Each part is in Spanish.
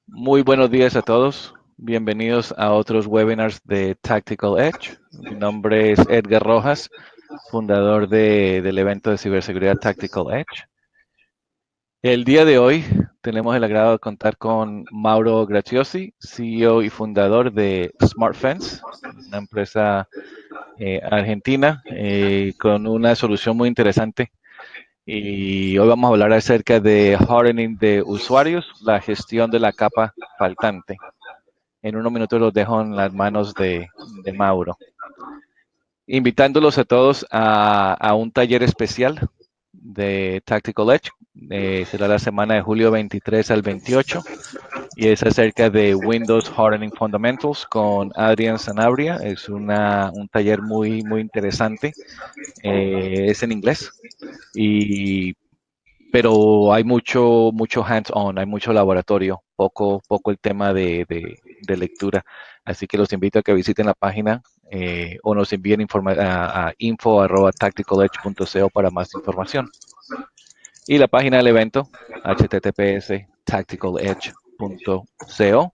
Muy buenos días a todos. Bienvenidos a otros webinars de Tactical Edge. Mi nombre es Edgar Rojas, fundador del evento de ciberseguridad Tactical Edge. El día de hoy tenemos el agrado de contar con Mauro Graziosi, CEO y fundador de SmartFence, una empresa argentina con una solución muy interesante. Y hoy vamos a hablar acerca de hardening de usuarios, la gestión de la capa faltante. En unos minutos los dejo en las manos de Mauro. Invitándolos a todos a un taller especial de Tactical Edge. Será la semana de julio 23 al 28 y es acerca de Windows Hardening Fundamentals con Adrián Sanabria. Es un taller muy interesante. Es en inglés, pero hay mucho hands-on, hay mucho laboratorio, poco el tema de lectura. Así que los invito a que visiten la página o nos envíen a info@tacticaledge.co para más información. Y la página del evento, https://tacticaledge.co.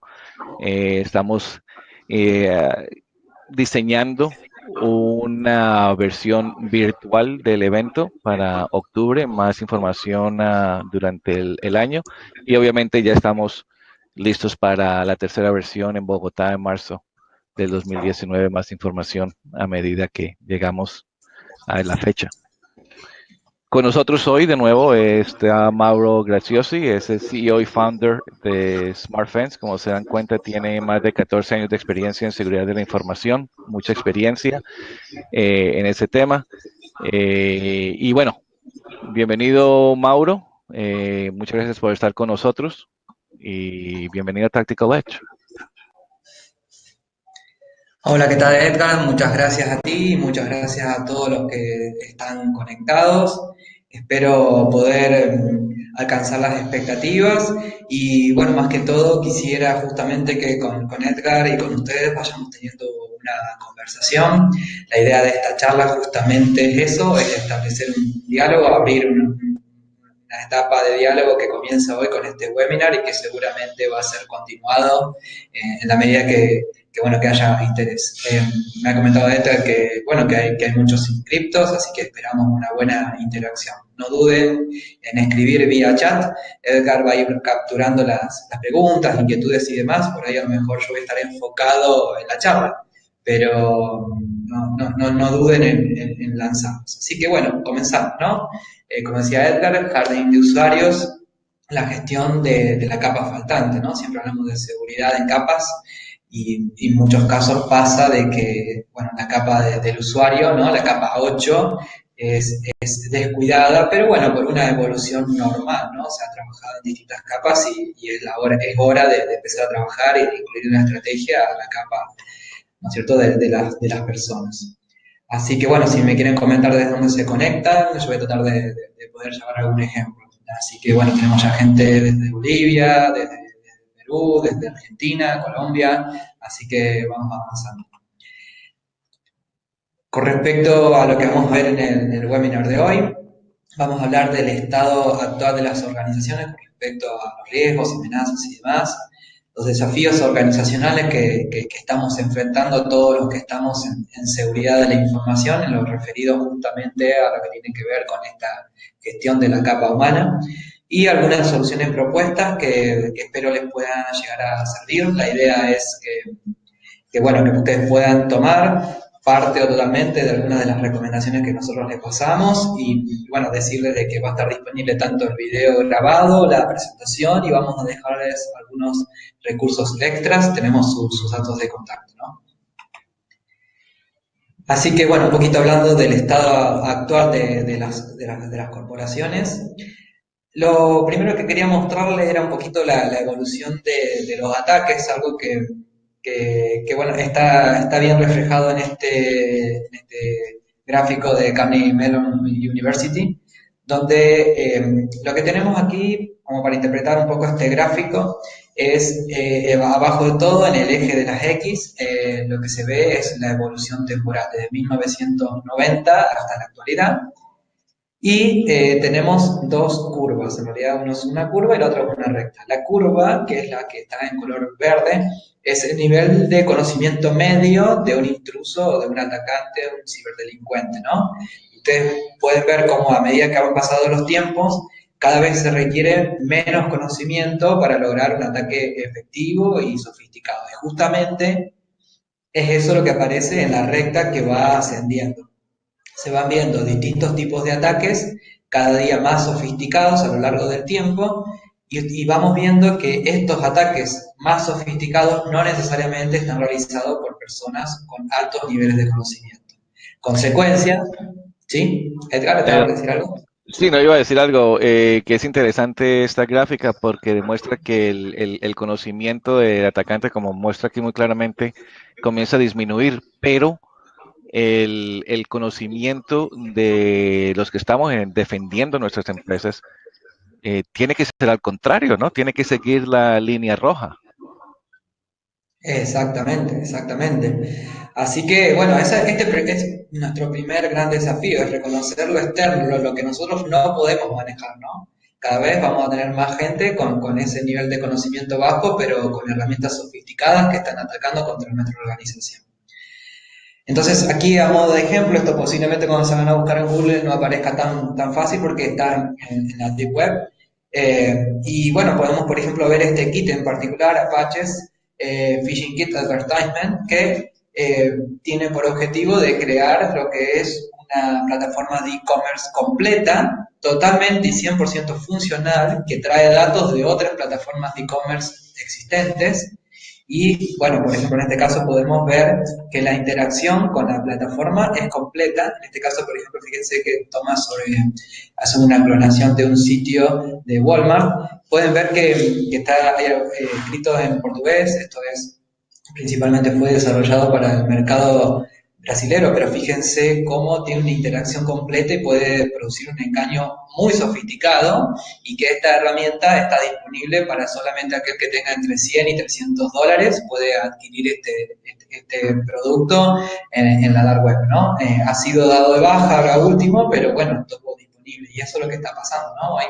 Estamos diseñando una versión virtual del evento para octubre, más información durante el año y obviamente ya estamos listos para la tercera versión en Bogotá en marzo del 2019, más información a medida que llegamos a la fecha. Con nosotros hoy de nuevo está Mauro Graziosi, es el CEO y founder de SmartFence. Como se dan cuenta, tiene más de 14 años de experiencia en seguridad de la información, mucha experiencia en ese tema. Y bueno, bienvenido Mauro, muchas gracias por estar con nosotros y bienvenido a Tactical Edge. Hola, ¿qué tal, Edgar? Muchas gracias a ti y muchas gracias a todos los que están conectados. Espero poder alcanzar las expectativas y bueno, más que todo quisiera justamente que con Edgar y con ustedes vayamos teniendo una conversación. La idea de esta charla justamente es eso, es establecer un diálogo, abrir una etapa de diálogo que comienza hoy con este webinar y que seguramente va a ser continuado en la medida que haya interés. Me ha comentado Edgar que hay muchos inscriptos, así que esperamos una buena interacción. No duden en escribir vía chat. Edgar va a ir capturando las preguntas, inquietudes y demás. Por ahí a lo mejor yo voy a estar enfocado en la charla, pero no duden en lanzarnos. Así que bueno, comenzamos, ¿no? Como decía Edgar, hardening de usuarios, la gestión de la capa faltante, ¿no? Siempre hablamos de seguridad en capas y en muchos casos pasa de que, bueno, la capa del usuario, ¿no? La capa 8 es descuidada, pero bueno, por una evolución normal, ¿no? Se ha trabajado en distintas capas y es hora de empezar a trabajar y de incluir una estrategia a la capa, ¿no es cierto?, de las personas. Así que bueno, si me quieren comentar desde dónde se conectan, yo voy a tratar de poder llevar algún ejemplo. Así que bueno, tenemos ya gente desde Bolivia, desde Perú, desde Argentina, Colombia, así que vamos avanzando. Con respecto a lo que vamos a ver en el webinar de hoy, vamos a hablar del estado actual de las organizaciones con respecto a los riesgos, amenazas y demás, los desafíos organizacionales que estamos enfrentando todos los que estamos en seguridad de la información, en lo referido justamente a lo que tiene que ver con esta gestión de la capa humana, y algunas soluciones propuestas que espero les puedan llegar a servir. La idea es que ustedes puedan tomar parte o totalmente de algunas de las recomendaciones que nosotros les pasamos y bueno, decirles de que va a estar disponible tanto el video grabado, la presentación y vamos a dejarles algunos recursos extras, tenemos sus datos de contacto, ¿no? Así que bueno, un poquito hablando del estado actual de las corporaciones. Lo primero que quería mostrarles era un poquito la evolución de los ataques, algo que bueno, está bien reflejado en este gráfico de Carnegie Mellon University, donde lo que tenemos aquí, como para interpretar un poco este gráfico, es abajo de todo, en el eje de las X, lo que se ve es la evolución temporal, desde 1990 hasta la actualidad. Y tenemos dos curvas, en realidad uno es una curva y la otra es una recta. La curva, que es la que está en color verde, es el nivel de conocimiento medio de un intruso o de un atacante, de un ciberdelincuente, ¿no? Ustedes pueden ver cómo a medida que han pasado los tiempos, cada vez se requiere menos conocimiento para lograr un ataque efectivo y sofisticado. Y justamente es eso lo que aparece en la recta que va ascendiendo. Se van viendo distintos tipos de ataques, cada día más sofisticados a lo largo del tiempo, y vamos viendo que estos ataques más sofisticados no necesariamente están realizados por personas con altos niveles de conocimiento. Consecuencia, ¿sí? Edgar, ¿te vas Eh, a decir algo? sí, no iba a decir algo, que es interesante esta gráfica porque demuestra que el conocimiento del atacante, como muestra aquí muy claramente, comienza a disminuir, pero el conocimiento de los que estamos defendiendo nuestras empresas tiene que ser al contrario, ¿no? Tiene que seguir la línea roja. Exactamente, exactamente. Así que, bueno, es nuestro primer gran desafío, es reconocer lo externo, lo que nosotros no podemos manejar, ¿no? Cada vez vamos a tener más gente con ese nivel de conocimiento bajo, pero con herramientas sofisticadas que están atacando contra nuestra organización. Entonces, aquí a modo de ejemplo, esto posiblemente cuando se van a buscar en Google no aparezca tan fácil porque está en la Deep Web. Y bueno, podemos, por ejemplo, ver este kit en particular, Apaches Phishing Kit Advertisement, que tiene por objetivo de crear lo que es una plataforma de e-commerce completa, totalmente y 100% funcional, que trae datos de otras plataformas de e-commerce existentes. Y bueno, por ejemplo, en este caso podemos ver que la interacción con la plataforma es completa. En este caso, por ejemplo, fíjense que hace una clonación de un sitio de Walmart. Pueden ver que está escrito en portugués. Esto es, principalmente fue desarrollado para el mercado brasilero, pero fíjense cómo tiene una interacción completa y puede producir un engaño muy sofisticado, y que esta herramienta está disponible para solamente aquel que tenga entre 100 y 300 dólares, puede adquirir este producto en la dark web, ¿no? Ha sido dado de baja ahora último, pero bueno, estuvo disponible, y eso es lo que está pasando, ¿no? Hoy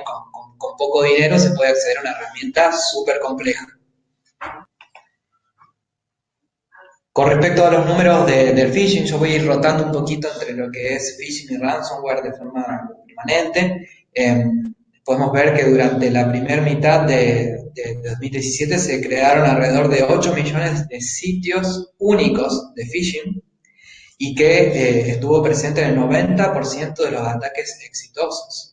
con poco dinero se puede acceder a una herramienta súper compleja. Con respecto a los números del phishing, yo voy a ir rotando un poquito entre lo que es phishing y ransomware de forma permanente. Podemos ver que durante la primera mitad de 2017 se crearon alrededor de 8 millones de sitios únicos de phishing, y que estuvo presente en el 90% de los ataques exitosos.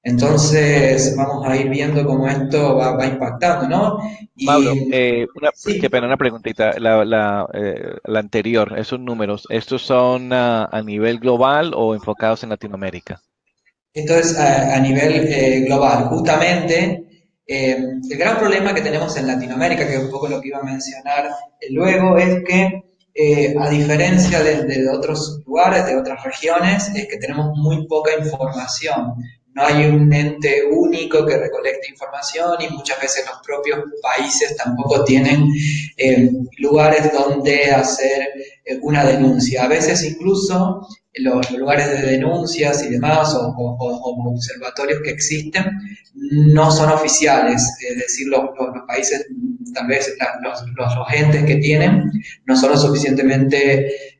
Entonces vamos a ir viendo cómo esto va impactando, ¿no? Mauro, Y qué sí, pena, una preguntita. La anterior, esos números, ¿estos son a nivel global o enfocados en Latinoamérica? esto es a nivel global. Justamente, el gran problema que tenemos en Latinoamérica, que es un poco lo que iba a mencionar luego, es que a diferencia de otros lugares, de otras regiones, es que tenemos muy poca información. No hay un ente único que recolecte información, y muchas veces los propios países tampoco tienen lugares donde hacer una denuncia. A veces incluso los lugares de denuncias y demás, o observatorios que existen, no son oficiales, es decir, los países, tal vez los entes que tienen, no son lo suficientemente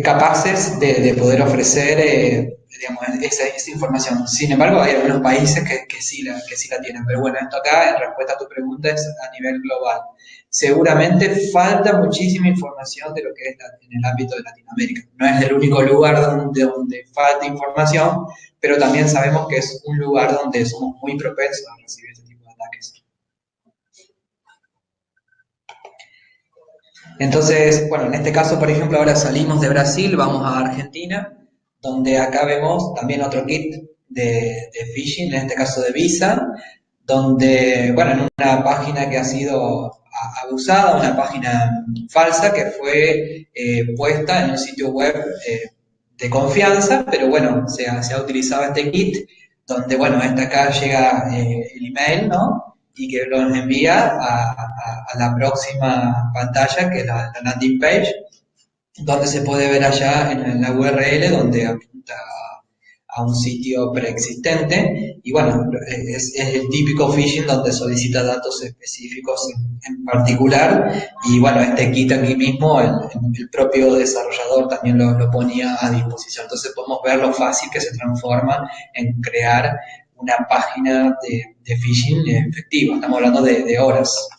capaces de poder ofrecer digamos, esa información. Sin embargo, hay algunos países que sí la tienen. Pero bueno, esto acá, en respuesta a tu pregunta, es a nivel global. Seguramente falta muchísima información de lo que es en el ámbito de Latinoamérica. No es el único lugar donde falta información, pero también sabemos que es un lugar donde somos muy propensos a recibir este tipo de ataques. Entonces, bueno, en este caso, por ejemplo, ahora salimos de Brasil, vamos a Argentina, donde acá vemos también otro kit de phishing, en este caso de Visa, donde, bueno, en una página que ha sido abusada, una página falsa que fue puesta en un sitio web de confianza, pero bueno, se ha utilizado este kit, donde, bueno, hasta acá llega el email, ¿no? Y que lo envía a la próxima pantalla, que es la landing page, donde se puede ver allá en la URL donde apunta a un sitio preexistente y bueno, es el típico phishing donde solicita datos específicos en particular y bueno, este kit aquí mismo, el propio desarrollador también lo ponía a disposición. Entonces podemos ver lo fácil que se transforma en crear una página de phishing efectiva. Estamos hablando de horas.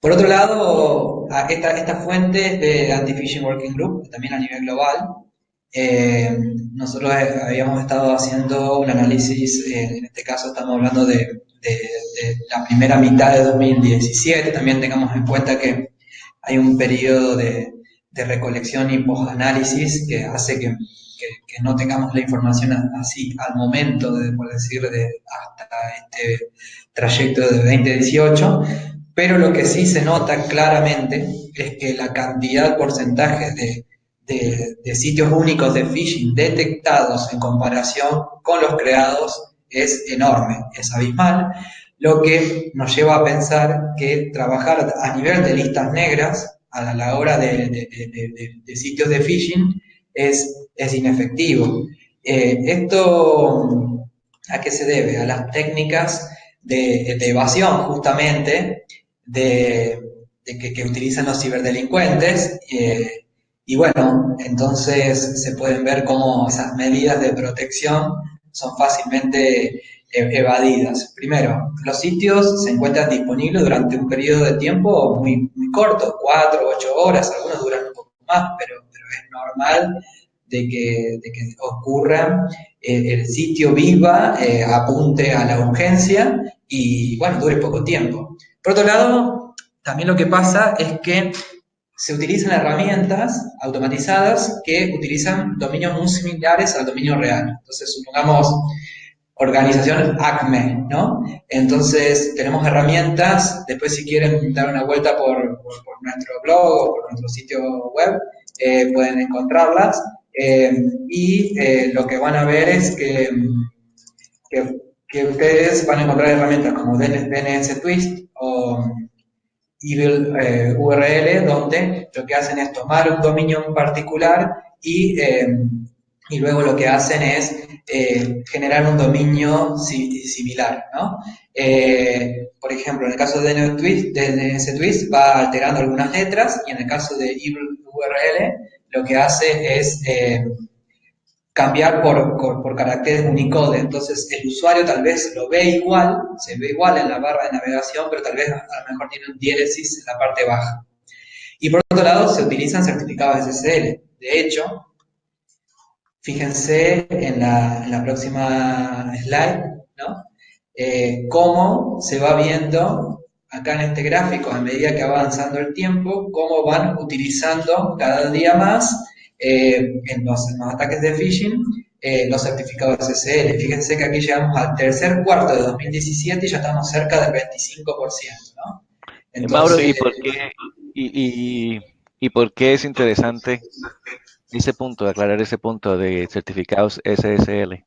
Por otro lado, esta fuente es de Anti-Phishing Working Group, también a nivel global. Nosotros habíamos estado haciendo un análisis, en este caso estamos hablando de la primera mitad de 2017, también tengamos en cuenta que hay un periodo de recolección y post-análisis que hace que no tengamos la información así al momento, por decir, hasta este trayecto de 2018, pero lo que sí se nota claramente es que la cantidad, porcentaje de sitios únicos de phishing detectados en comparación con los creados es enorme, es abismal, lo que nos lleva a pensar que trabajar a nivel de listas negras a la hora de sitios de phishing es inefectivo. ¿Esto a qué se debe? A las técnicas de evasión justamente que utilizan los ciberdelincuentes. Y bueno, entonces se pueden ver cómo esas medidas de protección son fácilmente evadidas. Primero, los sitios se encuentran disponibles durante un periodo de tiempo muy corto, 4, 8 horas, algunos duran un poco más, pero es normal de que ocurra, el sitio viva, apunte a la urgencia y bueno, dure poco tiempo. Por otro lado, también lo que pasa es que se utilizan herramientas automatizadas que utilizan dominios muy similares al dominio real. Entonces, supongamos organización ACME, ¿no? Entonces, tenemos herramientas, después si quieren dar una vuelta por nuestro blog o por nuestro sitio web, pueden encontrarlas. Lo que van a ver es que ustedes van a encontrar herramientas como DNS Twist o Evil URL, donde lo que hacen es tomar un dominio en particular y luego lo que hacen es generar un dominio similar, ¿no? Por ejemplo, en el caso de DNS Twist va alterando algunas letras y en el caso de Evil URL lo que hace es cambiar por caracteres Unicode. Entonces el usuario tal vez lo ve igual, se ve igual en la barra de navegación, pero tal vez a lo mejor tiene un diéresis en la parte baja. Y por otro lado, se utilizan certificados SSL. De hecho, fíjense en la próxima slide, ¿no? Cómo se va viendo acá en este gráfico, a medida que va avanzando el tiempo, cómo van utilizando cada día más en los ataques de phishing los certificados SSL. Fíjense que aquí llegamos al tercer cuarto de 2017 y ya estamos cerca del 25%, ¿no? Entonces, Mauro, ¿y por qué es interesante ese punto, aclarar ese punto de certificados SSL?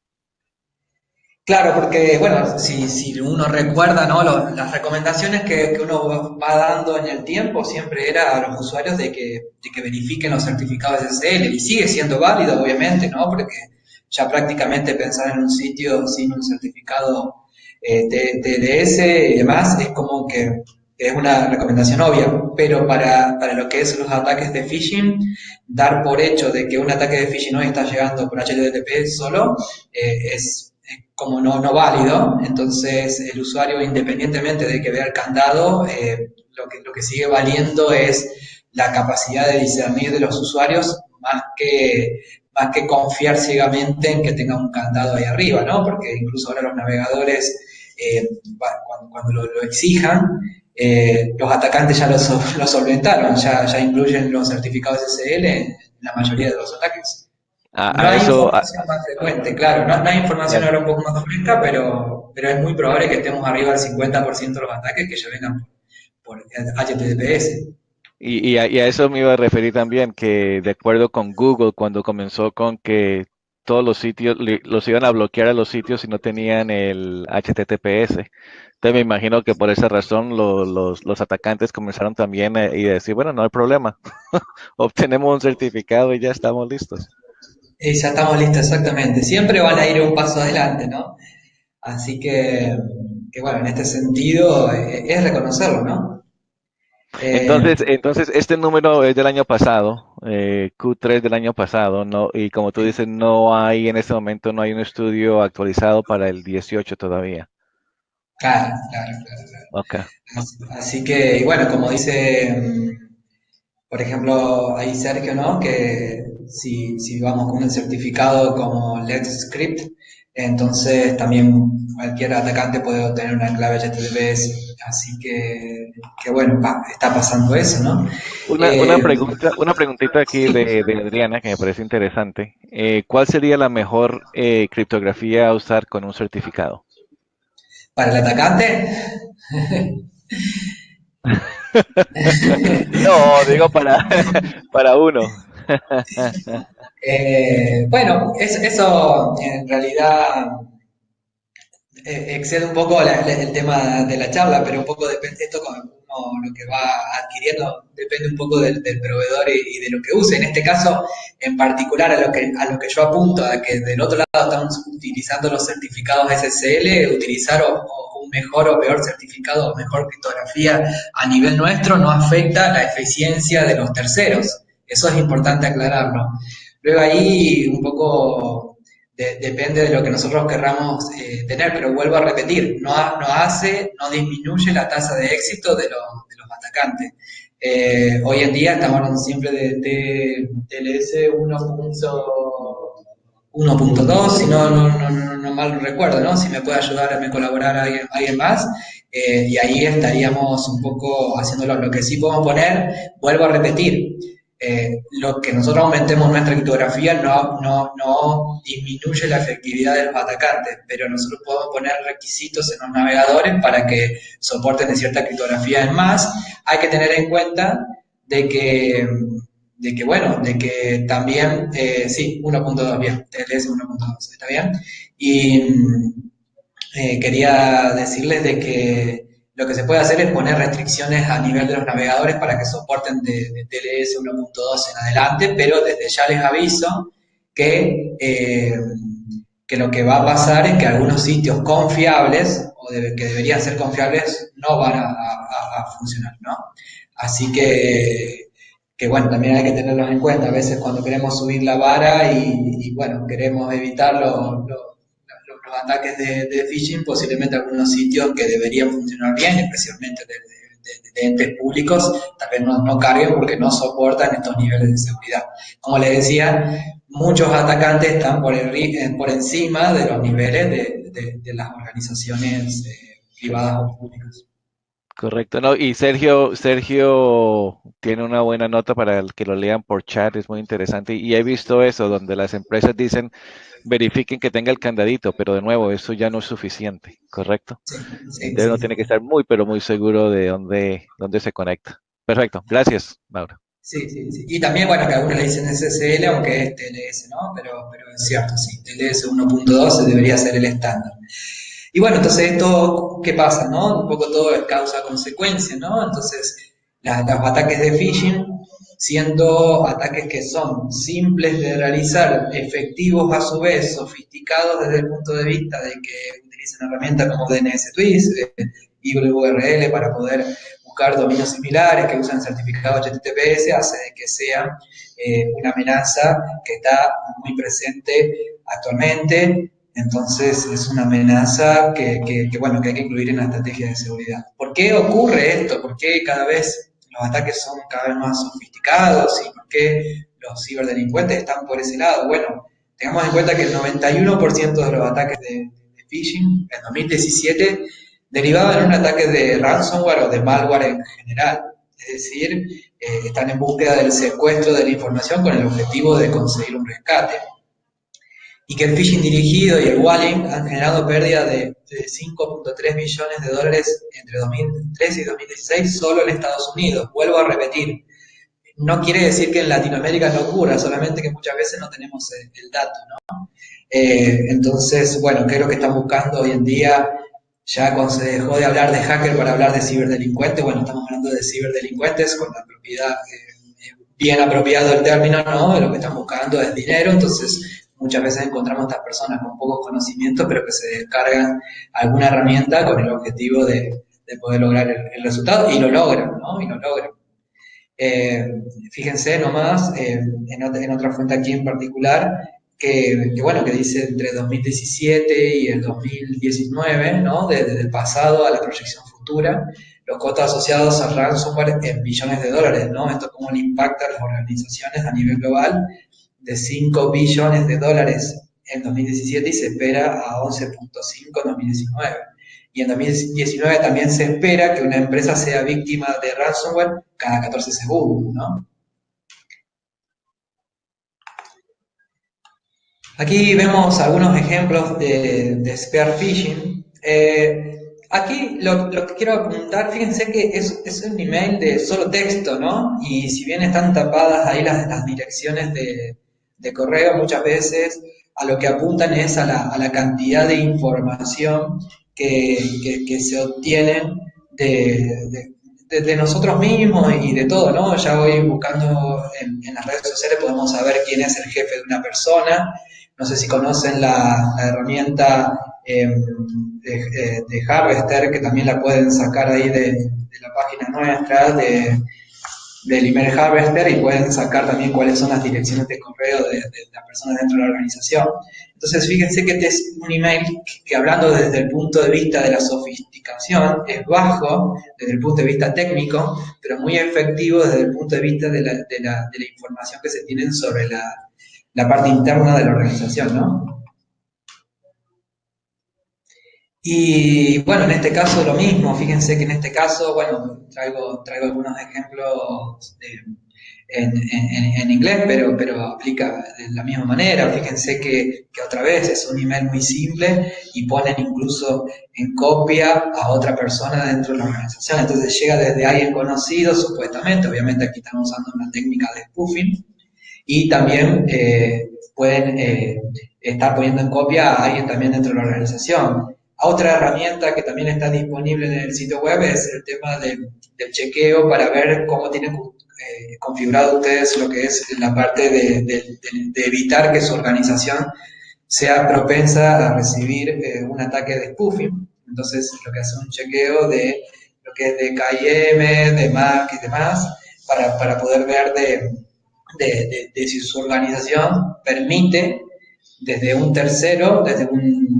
Claro, porque, bueno, si uno recuerda, ¿no? Las recomendaciones que uno va dando en el tiempo siempre era a los usuarios de que verifiquen los certificados SSL y sigue siendo válido, obviamente, ¿no? Porque ya prácticamente pensar en un sitio sin un certificado TLS y demás es como que es una recomendación obvia, pero para lo que es los ataques de phishing, dar por hecho de que un ataque de phishing hoy está llegando por HTTP solo es como no válido. Entonces el usuario, independientemente de que vea el candado, lo que sigue valiendo es la capacidad de discernir de los usuarios más que confiar ciegamente en que tenga un candado ahí arriba, ¿no? Porque incluso ahora los navegadores, cuando lo exijan, los atacantes ya lo solventaron, ya incluyen los certificados SSL en la mayoría de los ataques. No hay información más frecuente, claro, no hay información ahora un poco más fresca, pero es muy probable que estemos arriba del 50% de los ataques que ya vengan por HTTPS. Y a eso me iba a referir también, que de acuerdo con Google, cuando comenzó con que todos los sitios los iban a bloquear a los sitios si no tenían el HTTPS. Entonces me imagino que por esa razón los atacantes comenzaron también a decir, bueno, no hay problema, obtenemos un certificado y ya estamos listos. Ya estamos listos, exactamente. Siempre van a ir un paso adelante, ¿no? Así que bueno, en este sentido es reconocerlo, ¿no? Eh, Entonces este número es del año pasado, Q3 del año pasado, ¿no? Y como tú dices, no hay en este momento, no hay un estudio actualizado para el 18 todavía. claro, claro, claro, claro. Ok. Así que, y bueno, como dice, por ejemplo, ahí Sergio, ¿no? Que si vamos con un certificado como Let's Script, entonces también cualquier atacante puede obtener una clave HTTPS. Así que bueno, está pasando eso, ¿no? Una Eh, pregunta, una preguntita aquí sí, de Adriana que me parece interesante. ¿Cuál sería la mejor criptografía a usar con un certificado? para el atacante. No, digo para, para uno. Bueno, eso en realidad excede un poco el tema de la charla, pero un poco depende esto con uno lo que va adquiriendo, depende un poco del proveedor y de lo que use. En este caso, en particular, a lo que yo apunto, a que del otro lado estamos utilizando los certificados SSL, utilizar o un mejor o peor certificado o mejor criptografía a nivel nuestro no afecta la eficiencia de los terceros. Eso es importante aclararlo. Luego ahí un poco depende de lo que nosotros querramos tener, pero vuelvo a repetir, no disminuye la tasa de éxito de los atacantes. Hoy en día estamos hablando siempre de TLS 1.2, si no mal recuerdo, ¿no? Si me puede ayudar a me colaborar alguien más, y ahí estaríamos un poco haciéndolo. Lo que sí podemos poner, vuelvo a repetir, lo que nosotros aumentemos nuestra criptografía no disminuye la efectividad de los atacantes, pero nosotros podemos poner requisitos en los navegadores para que soporten de cierta criptografía. En más, hay que tener en cuenta de que, bueno, de que también, sí, 1.2, bien, TLS 1.2, está bien. Y quería decirles de que lo que se puede hacer es poner restricciones a nivel de los navegadores para que soporten de TLS 1.2 en adelante, pero desde ya les aviso que lo que va a pasar es que algunos sitios confiables, que deberían ser confiables, no van a funcionar, ¿no? Así que bueno, también hay que tenerlos en cuenta. A veces cuando queremos subir la vara y bueno, queremos evitar los ataques de phishing, posiblemente algunos sitios que deberían funcionar bien, especialmente de entes públicos, tal vez no carguen porque no soportan estos niveles de seguridad. Como les decía, muchos atacantes están por encima de los niveles de las organizaciones privadas o públicas. Correcto, no, y Sergio tiene una buena nota para el que lo lean por chat, es muy interesante. Y he visto eso, donde las empresas dicen verifiquen que tenga el candadito, pero de nuevo, eso ya no es suficiente, ¿correcto? Sí, sí, Entonces uno sí. tiene que estar muy, pero muy seguro de dónde se conecta. Perfecto, gracias, Mauro. Sí, sí, sí. Y también, bueno, que algunos le dicen SSL, aunque es TLS, ¿no? Pero es cierto, sí, TLS 1.2 debería ser el estándar. Y bueno, entonces esto, ¿qué pasa, no? Un poco todo es causa-consecuencia, ¿no? Entonces, los ataques de phishing, siendo ataques que son simples de realizar, efectivos a su vez, sofisticados desde el punto de vista de que utilizan herramientas como DNS Twist, IWRL para poder buscar dominios similares que usan certificado HTTPS, hace de que sea una amenaza que está muy presente actualmente. Entonces es una amenaza bueno, que hay que incluir en la estrategia de seguridad. ¿Por qué ocurre esto? ¿Por qué cada vez los ataques son cada vez más sofisticados y por qué los ciberdelincuentes están por ese lado? Bueno, tengamos en cuenta que el 91% de los ataques de phishing en 2017 derivaban en un ataque de ransomware o de malware en general. Es decir, están en búsqueda del secuestro de la información con el objetivo de conseguir un rescate, y que el phishing dirigido y el walling han generado pérdidas de 5.3 billones de dólares entre 2013 y 2016 solo en Estados Unidos. Vuelvo a repetir, no quiere decir que en Latinoamérica no ocurra, solamente que muchas veces no tenemos el dato, ¿no? Entonces, bueno, ¿qué es lo que están buscando hoy en día? Ya cuando se dejó de hablar de hacker para hablar de ciberdelincuentes, bueno, estamos hablando de ciberdelincuentes con la propiedad bien apropiado el término, ¿no? Lo que están buscando es dinero, entonces muchas veces encontramos a estas personas con pocos conocimientos, pero que se descargan alguna herramienta con el objetivo de poder lograr el resultado, y lo logran, ¿no? Y lo logran. Eh, Fíjense nomás, en otra fuente aquí en particular, bueno, que dice entre 2017 y el 2019, ¿no? Desde el pasado a la proyección futura, los costos asociados al ransomware en billones de dólares, ¿no? Esto cómo le impacta a las organizaciones a nivel global, de 5 billones de dólares en 2017 y se espera a 11,5 en 2019. Y en 2019 también se espera que una empresa sea víctima de ransomware cada 14 segundos, ¿no? Aquí vemos algunos ejemplos de spear phishing. Aquí lo que quiero apuntar, fíjense que es un email de solo texto, ¿no? Y si bien están tapadas ahí las direcciones de correo, muchas veces a lo que apuntan es a la cantidad de información que se obtienen de nosotros mismos y de todo, ¿no? Ya hoy buscando en las redes sociales podemos saber quién es el jefe de una persona. No sé si conocen la herramienta de Harvester, que también la pueden sacar ahí de la página nuestra, del email Harvester, y pueden sacar también cuáles son las direcciones de correo de las personas dentro de la organización. Entonces, fíjense que este es un email que hablando desde el punto de vista de la sofisticación, es bajo desde el punto de vista técnico, pero muy efectivo desde el punto de vista de la información que se tienen sobre la parte interna de la organización, ¿no? Y bueno, en este caso lo mismo, fíjense que en este caso, bueno, traigo algunos ejemplos en inglés, pero aplica de la misma manera. Fíjense que otra vez es un email muy simple y ponen incluso en copia a otra persona dentro de la organización. Entonces llega desde alguien conocido, supuestamente, obviamente aquí estamos usando una técnica de spoofing, y también pueden estar poniendo en copia a alguien también dentro de la organización. Otra herramienta que también está disponible en el sitio web es el tema del chequeo para ver cómo tienen configurado ustedes lo que es la parte de evitar que su organización sea propensa a recibir un ataque de spoofing. Entonces, lo que hace un chequeo de lo que es de KIM, de MAC y demás, para poder ver de si su organización permite desde un tercero, desde un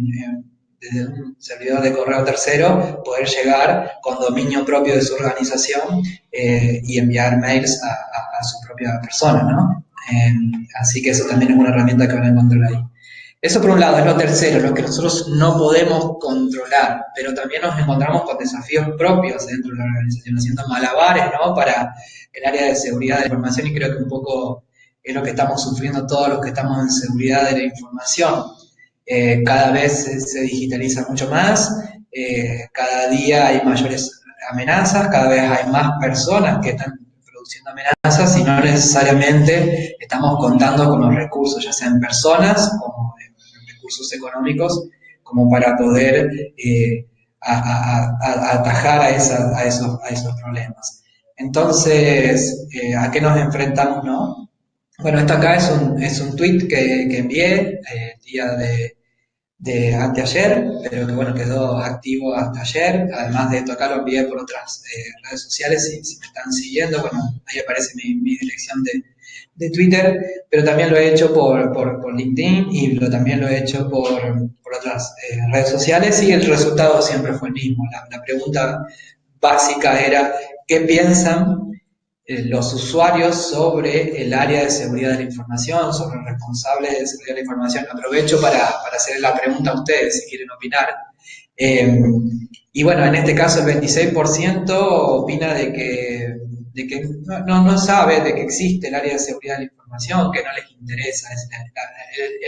servidor de correo tercero, poder llegar con dominio propio de su organización y enviar mails a su propia persona, ¿no? Así que eso también es una herramienta que van a encontrar ahí. Eso por un lado es lo tercero, lo que nosotros no podemos controlar, pero también nos encontramos con desafíos propios dentro de la organización, haciendo malabares, ¿no? Para el área de seguridad de la información, y creo que un poco es lo que estamos sufriendo todos los que estamos en seguridad de la información. Cada vez se digitaliza mucho más, cada día hay mayores amenazas, cada vez hay más personas que están produciendo amenazas y no necesariamente estamos contando con los recursos, ya sean personas como recursos económicos, como para poder atajar a esos problemas. Entonces, ¿a qué nos enfrentamos, no? Bueno, esto acá es un tweet que envié el día de anteayer, pero que bueno, quedó activo hasta ayer. Además de esto acá lo envié por otras redes sociales, si me están siguiendo, bueno, ahí aparece mi dirección de Twitter, pero también lo he hecho por LinkedIn y también lo he hecho por otras redes sociales, y el resultado siempre fue el mismo. La pregunta básica era: ¿qué piensan los usuarios sobre el área de seguridad de la información, sobre el responsable de seguridad de la información? Aprovecho para hacer la pregunta a ustedes si quieren opinar. Y bueno, en este caso el 26% opina de que no sabe de que existe el área de seguridad de la información, que no les interesa, es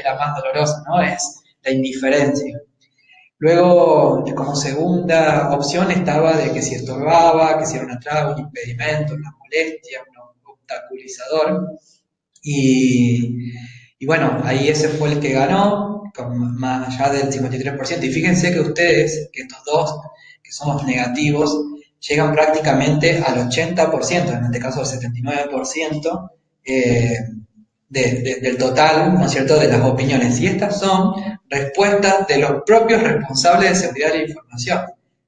la más dolorosa, ¿no? Es la indiferencia. Luego, como segunda opción estaba de que si estorbaba, que si era una traba, un impedimento, una molestia, un obstaculizador. Y bueno, ahí ese fue el que ganó, con más allá del 53%. Y fíjense que ustedes, que estos dos, que son los negativos, llegan prácticamente al 80%, en este caso al 79%, eh, del total, ¿no es cierto?, de las opiniones. Y estas son respuestas de los propios responsables de seguridad de la información.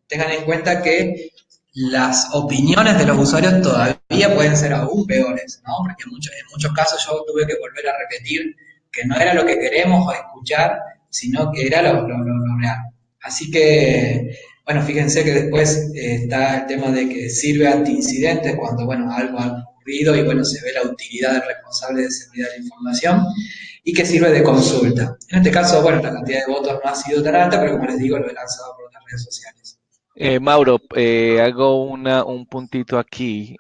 Tengan en cuenta que las opiniones de los usuarios todavía pueden ser aún peores, ¿no? Porque en muchos casos yo tuve que volver a repetir que no era lo que queremos escuchar, sino que era lo real. Así que, bueno, fíjense que después está el tema de que sirve ante incidentes cuando, bueno, algo ha ocurrido y, bueno, se ve la utilidad del responsable de seguridad de la información y que sirve de consulta. En este caso, bueno, la cantidad de votos no ha sido tan alta, pero como les digo, lo he lanzado por otras redes sociales. Mauro, hago un puntito aquí,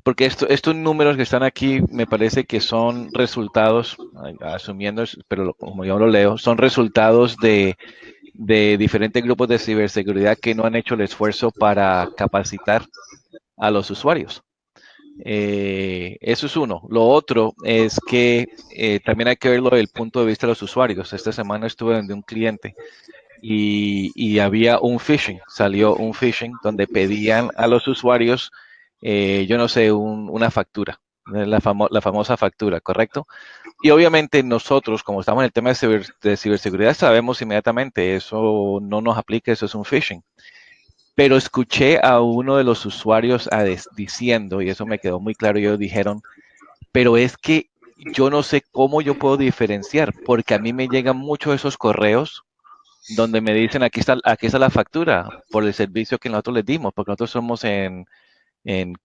porque estos números que están aquí me parece que son resultados, asumiendo, pero como yo lo leo, son resultados de diferentes grupos de ciberseguridad que no han hecho el esfuerzo para capacitar a los usuarios. Eso es uno. Lo otro es que también hay que verlo desde el punto de vista de los usuarios. Esta semana estuve donde un cliente y había un phishing, salió un phishing donde pedían a los usuarios, yo no sé, una factura, la famosa factura, ¿correcto? Y obviamente nosotros, como estamos en el tema de ciberseguridad, sabemos inmediatamente, eso no nos aplica, eso es un phishing. Pero escuché a uno de los usuarios diciendo, y eso me quedó muy claro, ellos dijeron, pero es que yo no sé cómo yo puedo diferenciar, porque a mí me llegan muchos esos correos donde me dicen aquí está la factura por el servicio que nosotros les dimos, porque nosotros somos en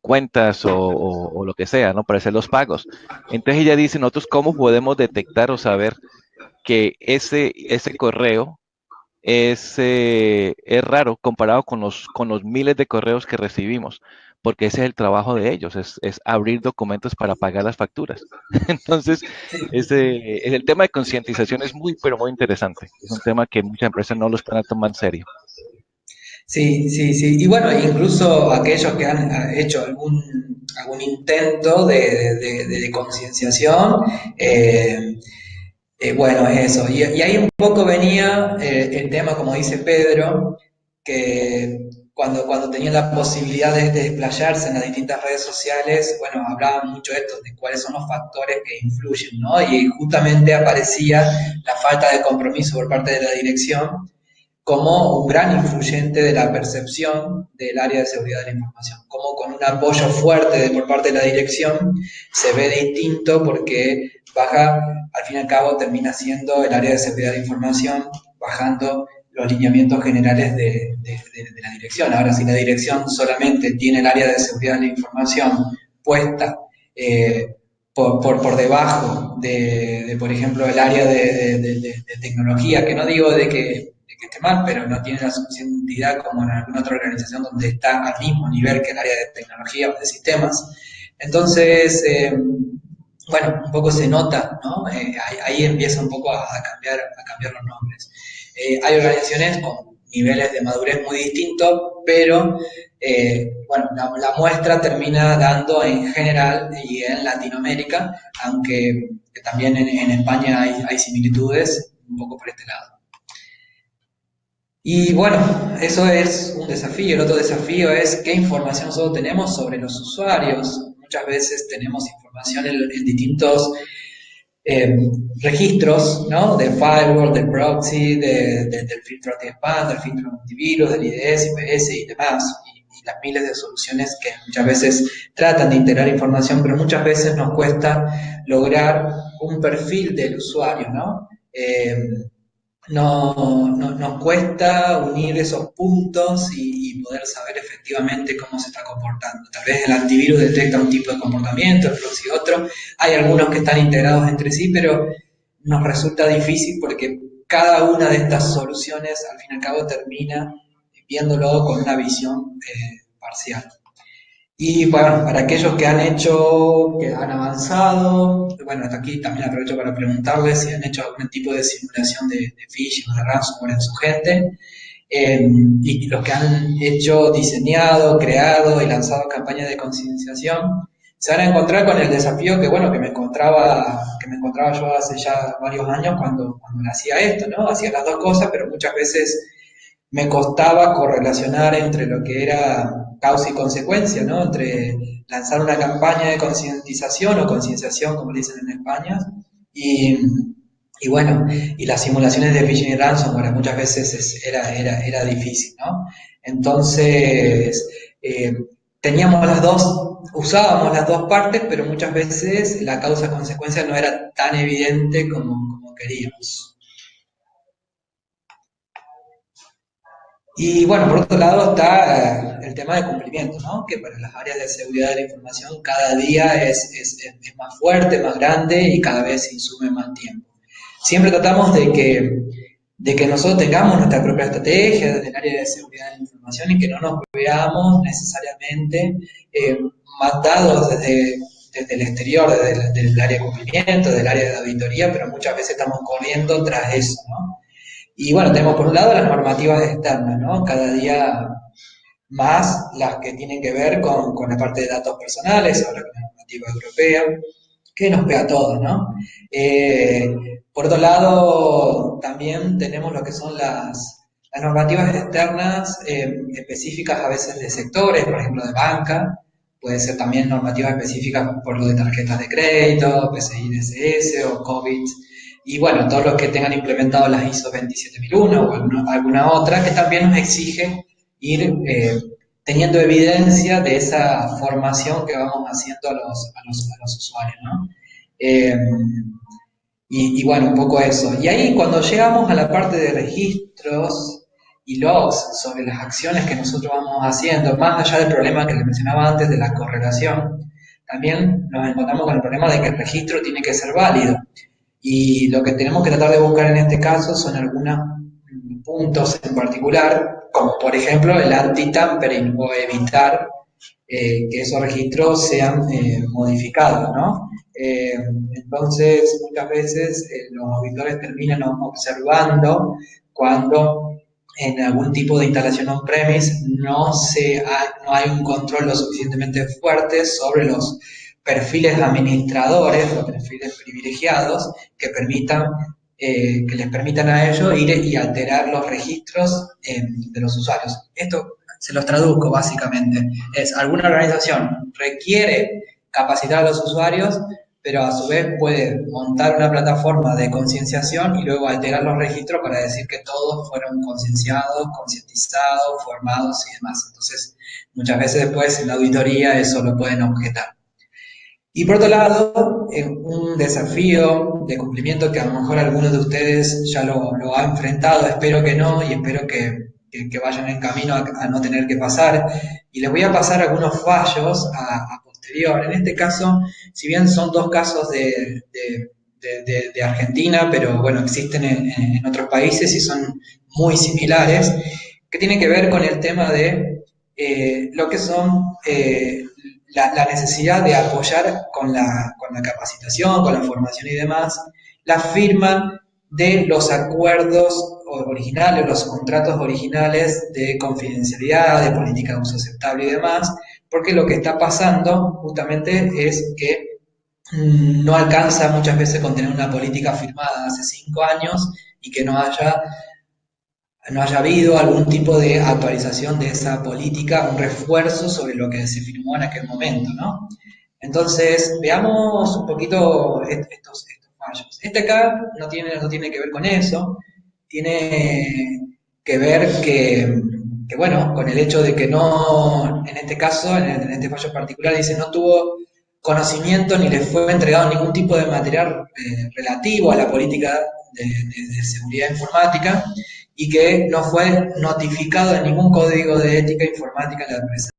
cuentas o lo que sea, ¿no? Para hacer los pagos. Entonces ella dice, nosotros cómo podemos detectar o saber que ese correo es raro comparado con los miles de correos que recibimos, porque ese es el trabajo de ellos, es abrir documentos para pagar las facturas. Entonces, el tema de concientización es muy, pero muy interesante. Es un tema que muchas empresas no lo están tomando en serio. Sí, sí, sí. Y bueno, incluso aquellos que han hecho algún intento de concienciación, bueno, es eso. Y ahí un poco venía el tema, como dice Pedro, que cuando tenían la posibilidad de desplayarse en las distintas redes sociales, bueno, hablaban mucho de esto, de cuáles son los factores que influyen, ¿no? Y justamente aparecía la falta de compromiso por parte de la dirección como un gran influyente de la percepción del área de seguridad de la información, como con un apoyo fuerte por parte de la dirección se ve distinto porque baja, al fin y al cabo termina siendo el área de seguridad de la información bajando los lineamientos generales de la dirección. Ahora, si la dirección solamente tiene el área de seguridad de la información puesta por debajo por ejemplo, el área de tecnología, que no digo de que esté mal, pero no tiene la suficiente entidad como en alguna otra organización donde está al mismo nivel que el área de tecnología o de sistemas. Entonces, bueno, un poco se nota, ¿no? Ahí empieza un poco a cambiar los nombres. Hay organizaciones con niveles de madurez muy distintos, pero bueno, la muestra termina dando en general y en Latinoamérica, aunque también en España hay similitudes, un poco por este lado. Y bueno, eso es un desafío. El otro desafío es qué información nosotros tenemos sobre los usuarios. Muchas veces tenemos información en distintos eh, registros, ¿no? De firewall, del proxy, del filtro anti-spam, del filtro antivirus, del IDS, IPS y demás. Y las miles de soluciones que muchas veces tratan de integrar información, pero muchas veces nos cuesta lograr un perfil del usuario, ¿no? Nos cuesta unir esos puntos y poder saber efectivamente cómo se está comportando. Tal vez el antivirus detecta un tipo de comportamiento, el proxy otro. Hay algunos que están integrados entre sí, pero nos resulta difícil porque cada una de estas soluciones al fin y al cabo termina viéndolo con una visión parcial. Y bueno, para aquellos que han hecho, que han avanzado, bueno, hasta aquí también aprovecho para preguntarles si han hecho algún tipo de simulación de phishing o de ransomware en su gente, y los que han hecho, diseñado, creado y lanzado campañas de concienciación, se van a encontrar con el desafío que, bueno, que me encontraba yo hace ya varios años cuando hacía esto, ¿no? Hacía las dos cosas, pero muchas veces me costaba correlacionar entre lo que era causa y consecuencia, ¿no? Entre lanzar una campaña de concientización o concienciación, como le dicen en España, y, y bueno, y las simulaciones de phishing y ransomware muchas veces era difícil, ¿no? Entonces, teníamos las dos, usábamos las dos partes, pero muchas veces la causa-consecuencia no era tan evidente como queríamos. Y bueno, por otro lado está el tema de cumplimiento, ¿no? Que para las áreas de seguridad de la información cada día es más fuerte, más grande y cada vez insume más tiempo. Siempre tratamos de que nosotros tengamos nuestra propia estrategia desde el área de seguridad de la información y que no nos veamos necesariamente mandados desde el exterior, desde el área de cumplimiento, del área de auditoría, pero muchas veces estamos corriendo tras eso, ¿no? Y bueno, tenemos por un lado las normativas externas, ¿no? Cada día más las que tienen que ver con la parte de datos personales, ahora con la normativa europea, que nos pega a todos, ¿no? Por otro lado, también tenemos lo que son las normativas externas específicas a veces de sectores, por ejemplo, de banca, puede ser también normativas específicas por lo de tarjetas de crédito, PCI DSS o COVID. Y bueno, todos los que tengan implementado las ISO 27001 o alguna otra, que también nos exige ir teniendo evidencia de esa formación que vamos haciendo a los usuarios, ¿no? Eh, y bueno, un poco eso. Y ahí cuando llegamos a la parte de registros y logs sobre las acciones que nosotros vamos haciendo, más allá del problema que les mencionaba antes de la correlación, también nos encontramos con el problema de que el registro tiene que ser válido. Y lo que tenemos que tratar de buscar en este caso son algunos puntos en particular, como por ejemplo el anti-tampering o evitar que esos registros sean modificados, ¿no? Entonces, muchas veces los auditores terminan observando cuando en algún tipo de instalación on-premise no hay un control lo suficientemente fuerte sobre los perfiles administradores, los perfiles privilegiados, que les permitan a ellos ir y alterar los registros de los usuarios. Esto se los traduzco básicamente. Es alguna organización requiere capacitar a los usuarios, pero a su vez puede montar una plataforma de concienciación y luego alterar los registros para decir que todos fueron concienciados, concientizados, formados y demás. Entonces, muchas veces después en la auditoría eso lo pueden objetar. Y por otro lado, un desafío de cumplimiento que a lo mejor algunos de ustedes ya lo han enfrentado, espero que no, y espero que vayan en camino a no tener que pasar. Y les voy a pasar algunos fallos a posterior. En este caso, si bien son dos casos de Argentina, pero bueno, existen en otros países y son muy similares, que tienen que ver con el tema de lo que son la necesidad de apoyar con la capacitación, con la formación y demás, la firma de los acuerdos originales, los contratos originales de confidencialidad, de política de uso aceptable y demás, porque lo que está pasando justamente es que no alcanza muchas veces con tener una política firmada hace 5 años y que no haya habido algún tipo de actualización de esa política, un refuerzo sobre lo que se firmó en aquel momento, ¿no? Entonces, veamos un poquito estos fallos. Este acá no tiene que ver con eso, tiene que ver que, bueno, con el hecho de que no, en este caso, en este fallo particular, dice no tuvo conocimiento ni le fue entregado ningún tipo de material relativo a la política de seguridad informática y que no fue notificado de ningún código de ética informática en la empresa.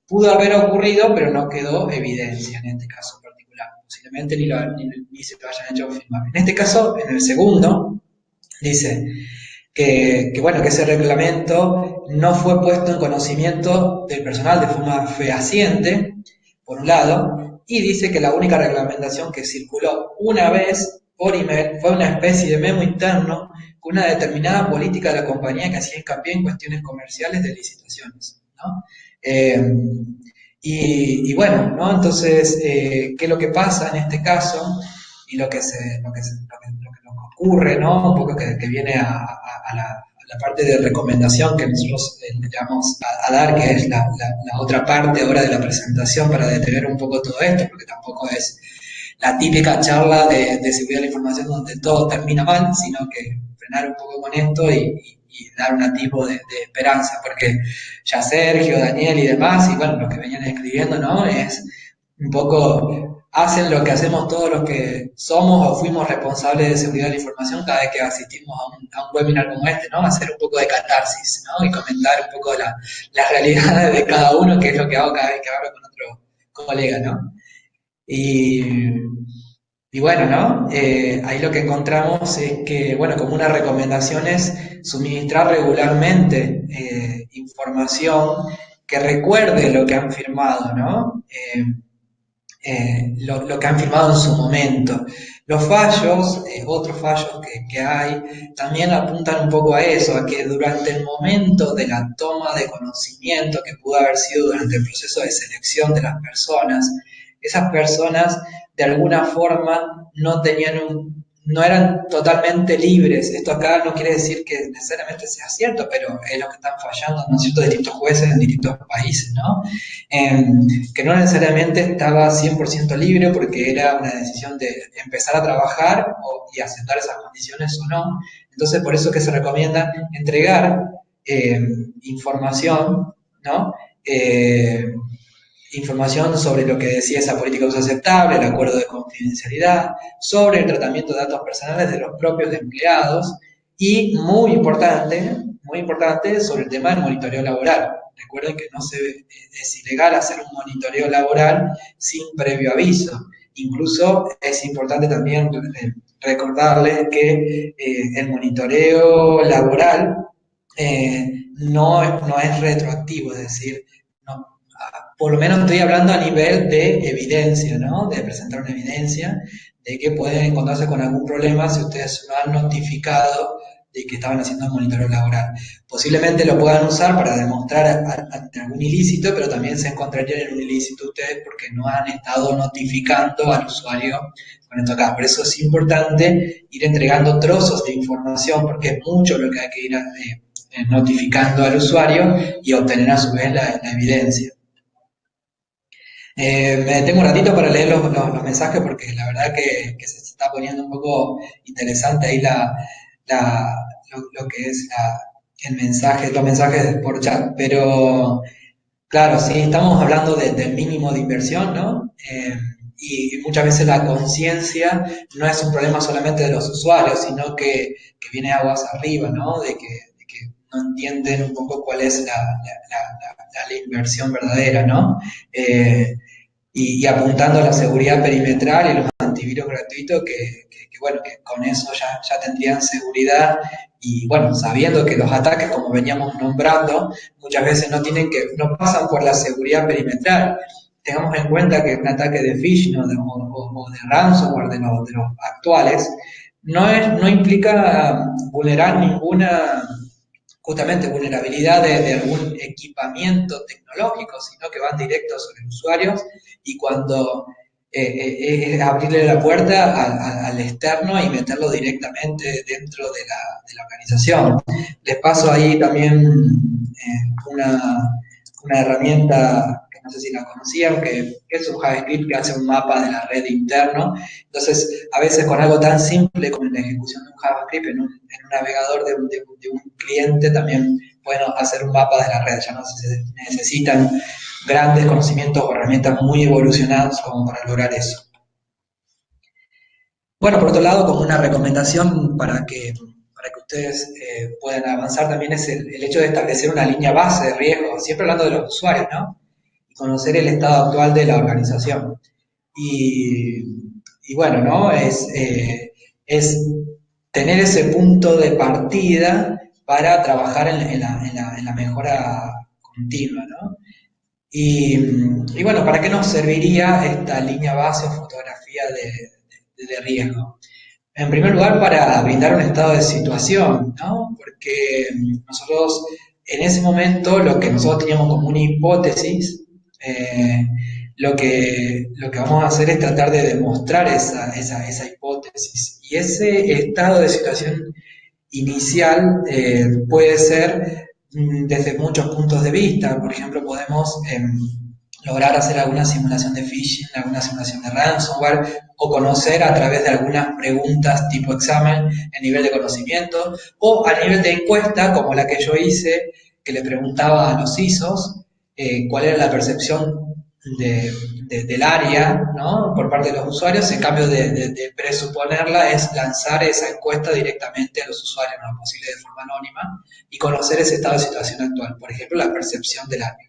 Pudo haber ocurrido, pero no quedó evidencia en este caso particular. Posiblemente ni se lo hayan hecho firmar. En este caso, en el segundo, dice que ese reglamento no fue puesto en conocimiento del personal de forma fehaciente, por un lado, y dice que la única reglamentación que circuló una vez por email fue una especie de memo interno con una determinada política de la compañía que hacía hincapié en cuestiones comerciales de licitaciones, ¿no? Y bueno, ¿no? Entonces, ¿qué es lo que pasa en este caso? Y lo que ocurre, ¿no? Un poco que viene a la la parte de recomendación que nosotros le vamos a dar, que es la otra parte ahora de la presentación para detener un poco todo esto, porque tampoco es la típica charla de seguridad de la información donde todo termina mal, sino que frenar un poco con esto y dar un atisbo de esperanza, porque ya Sergio, Daniel y demás, y bueno, los que venían escribiendo, ¿no? Es un poco, hacen lo que hacemos todos los que somos o fuimos responsables de seguridad de la información cada vez que asistimos a un webinar como este, ¿no? Hacer un poco de catarsis, ¿no? Y comentar un poco las realidades de cada uno, que es lo que hago cada vez que hablo con otro colega, ¿no? Y, y bueno, ¿no? Ahí lo que encontramos es que, bueno, como una recomendación es suministrar regularmente información que recuerde lo que han firmado, ¿no? Lo que han firmado en su momento. Los fallos, otros fallos que hay, también apuntan un poco a eso, a que durante el momento de la toma de conocimiento, que pudo haber sido durante el proceso de selección de las personas, esas personas de alguna forma no eran totalmente libres. Esto acá no quiere decir que necesariamente sea cierto, pero es lo que están fallando, ¿no es cierto?, distintos jueces en distintos países, ¿no? Que no necesariamente estaba 100% libre porque era una decisión de empezar a trabajar y aceptar esas condiciones o no. Entonces, por eso que se recomienda entregar información, ¿no? Información sobre lo que decía esa política de uso aceptable, el acuerdo de confidencialidad, sobre el tratamiento de datos personales de los propios empleados y, muy importante, sobre el tema del monitoreo laboral. Recuerden que es ilegal hacer un monitoreo laboral sin previo aviso. Incluso es importante también recordarles que el monitoreo laboral no es retroactivo, es decir, no, por lo menos estoy hablando a nivel de evidencia, ¿no? De presentar una evidencia de que pueden encontrarse con algún problema si ustedes no han notificado de que estaban haciendo un monitoreo laboral. Posiblemente lo puedan usar para demostrar ante algún ilícito, pero también se encontrarían en un ilícito ustedes porque no han estado notificando al usuario con esto acá. Por eso es importante ir entregando trozos de información, porque es mucho lo que hay que ir notificando al usuario y obtener a su vez la evidencia. Me detengo un ratito para leer los mensajes porque la verdad que se está poniendo un poco interesante ahí lo que es el mensaje, los mensajes por chat. Pero claro, sí, estamos hablando del mínimo de inversión, ¿no? Y muchas veces la conciencia no es un problema solamente de los usuarios, sino que viene aguas arriba, ¿no? De que no entienden un poco cuál es la inversión verdadera, ¿no? Y apuntando a la seguridad perimetral y los antivirus gratuitos, bueno, que con eso ya tendrían seguridad y bueno, sabiendo que los ataques, como veníamos nombrando, muchas veces no pasan por la seguridad perimetral. Tengamos en cuenta que un ataque de phishing o de ransomware de los actuales no implica vulnerar ninguna justamente vulnerabilidad de algún equipamiento tecnológico, sino que van directos sobre usuarios y cuando es abrirle la puerta al externo y meterlo directamente dentro de la organización. Les paso ahí también una herramienta que no sé si la conocían, que es un JavaScript que hace un mapa de la red interno. Entonces, a veces con algo tan simple como la ejecución de un JavaScript en un navegador de un cliente también pueden hacer un mapa de la red. Ya no se necesitan grandes conocimientos o herramientas muy evolucionadas como para lograr eso. Bueno, por otro lado, como una recomendación para que ustedes puedan avanzar también es el hecho de establecer una línea base de riesgo, siempre hablando de los usuarios, ¿no? Y conocer el estado actual de la organización. Y bueno, ¿no? Es tener ese punto de partida para trabajar en la mejora continua, ¿no? Y bueno, ¿para qué nos serviría esta línea base o fotografía de riesgo? En primer lugar, para brindar un estado de situación, ¿no? Porque nosotros, en ese momento, lo que nosotros teníamos como una hipótesis, lo que vamos a hacer es tratar de demostrar esa hipótesis. Y ese estado de situación inicial puede ser desde muchos puntos de vista. Por ejemplo, podemos lograr hacer alguna simulación de phishing, alguna simulación de ransomware, o conocer a través de algunas preguntas tipo examen el nivel de conocimiento, o a nivel de encuesta, como la que yo hice, que le preguntaba a los ISOs cuál era la percepción del área, ¿no? Por parte de los usuarios. En cambio de presuponerla es lanzar esa encuesta directamente a los usuarios, ¿no? Posible de forma anónima, y conocer ese estado de situación actual, por ejemplo, la percepción del área.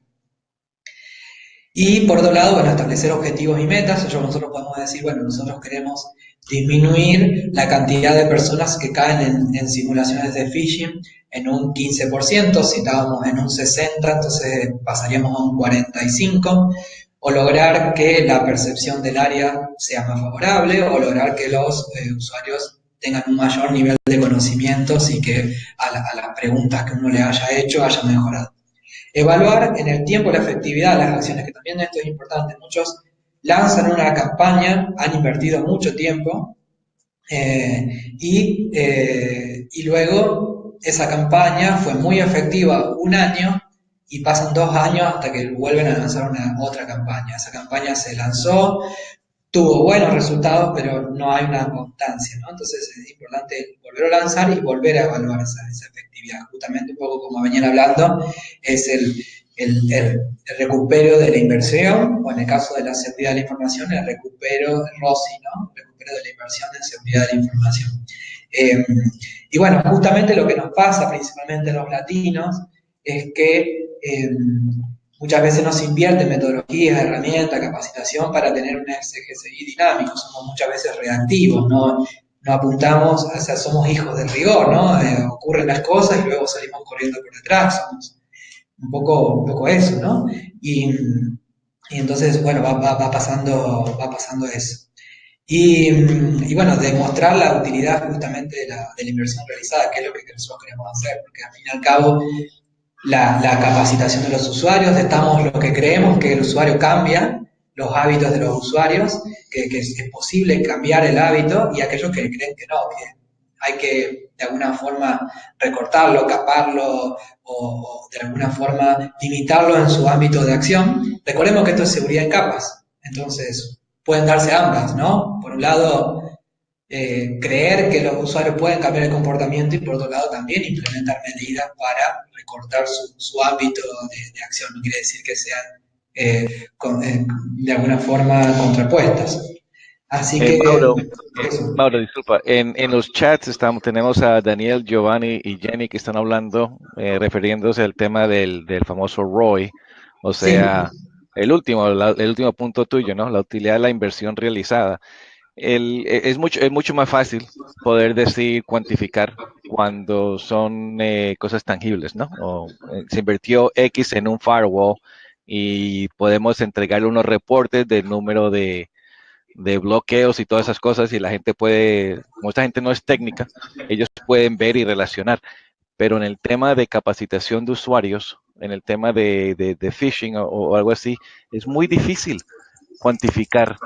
Y por otro lado, bueno, establecer objetivos y metas. Nosotros podemos decir, bueno, nosotros queremos disminuir la cantidad de personas que caen en simulaciones de phishing en un 15%. Si estábamos en un 60%, entonces pasaríamos a un 45%, o lograr que la percepción del área sea más favorable, o lograr que los usuarios tengan un mayor nivel de conocimientos y que a las preguntas que uno le haya hecho haya mejorado. Evaluar en el tiempo la efectividad de las acciones, que también esto es importante. Muchos lanzan una campaña, han invertido mucho tiempo y luego esa campaña fue muy efectiva un año y pasan 2 años hasta que vuelven a lanzar otra campaña. Esa campaña se lanzó, tuvo buenos resultados, pero no hay una constancia, ¿no? Entonces es importante volver a lanzar y volver a evaluar esa efectividad. Justamente un poco como venían hablando, es el recupero de la inversión, o en el caso de la seguridad de la información, el recupero, el ROSI, ¿no? El recupero de la inversión en seguridad de la información. Y bueno, justamente lo que nos pasa principalmente a los latinos es que muchas veces no se invierte en metodologías, herramientas, capacitación para tener un SGCI dinámico. Somos muchas veces reactivos, no apuntamos, o sea, somos hijos del rigor, ¿no? Ocurren las cosas y luego salimos corriendo por detrás. Somos un poco eso, ¿no? Y entonces, bueno, va pasando eso. Y bueno, demostrar la utilidad justamente de la inversión realizada, que es lo que nosotros queremos hacer, porque al fin y al cabo la capacitación de los usuarios, estamos lo que creemos que el usuario cambia, los hábitos de los usuarios, que es posible cambiar el hábito, y aquellos que creen que no, que hay que de alguna forma recortarlo, caparlo o de alguna forma limitarlo en su ámbito de acción. Recordemos que esto es seguridad en capas, entonces pueden darse ambas, ¿no? Por un lado, creer que los usuarios pueden cambiar el comportamiento, y por otro lado también implementar medidas para recortar su ámbito de acción. No quiere decir que sean de alguna forma contrapuestas. Así que Mauro, eso. Mauro, disculpa, en los chats tenemos a Daniel, Giovanni y Jenny que están hablando, refiriéndose al tema del famoso ROI, o Sí, sea, el último punto tuyo, ¿no? La utilidad de la inversión realizada. Es mucho más fácil poder decir, cuantificar cuando son cosas tangibles, ¿no? Se invirtió X en un firewall y podemos entregarle unos reportes del número de bloqueos y todas esas cosas, y la gente puede, como esta gente no es técnica, ellos pueden ver y relacionar. Pero en el tema de capacitación de usuarios, en el tema de phishing o algo así, es muy difícil cuantificar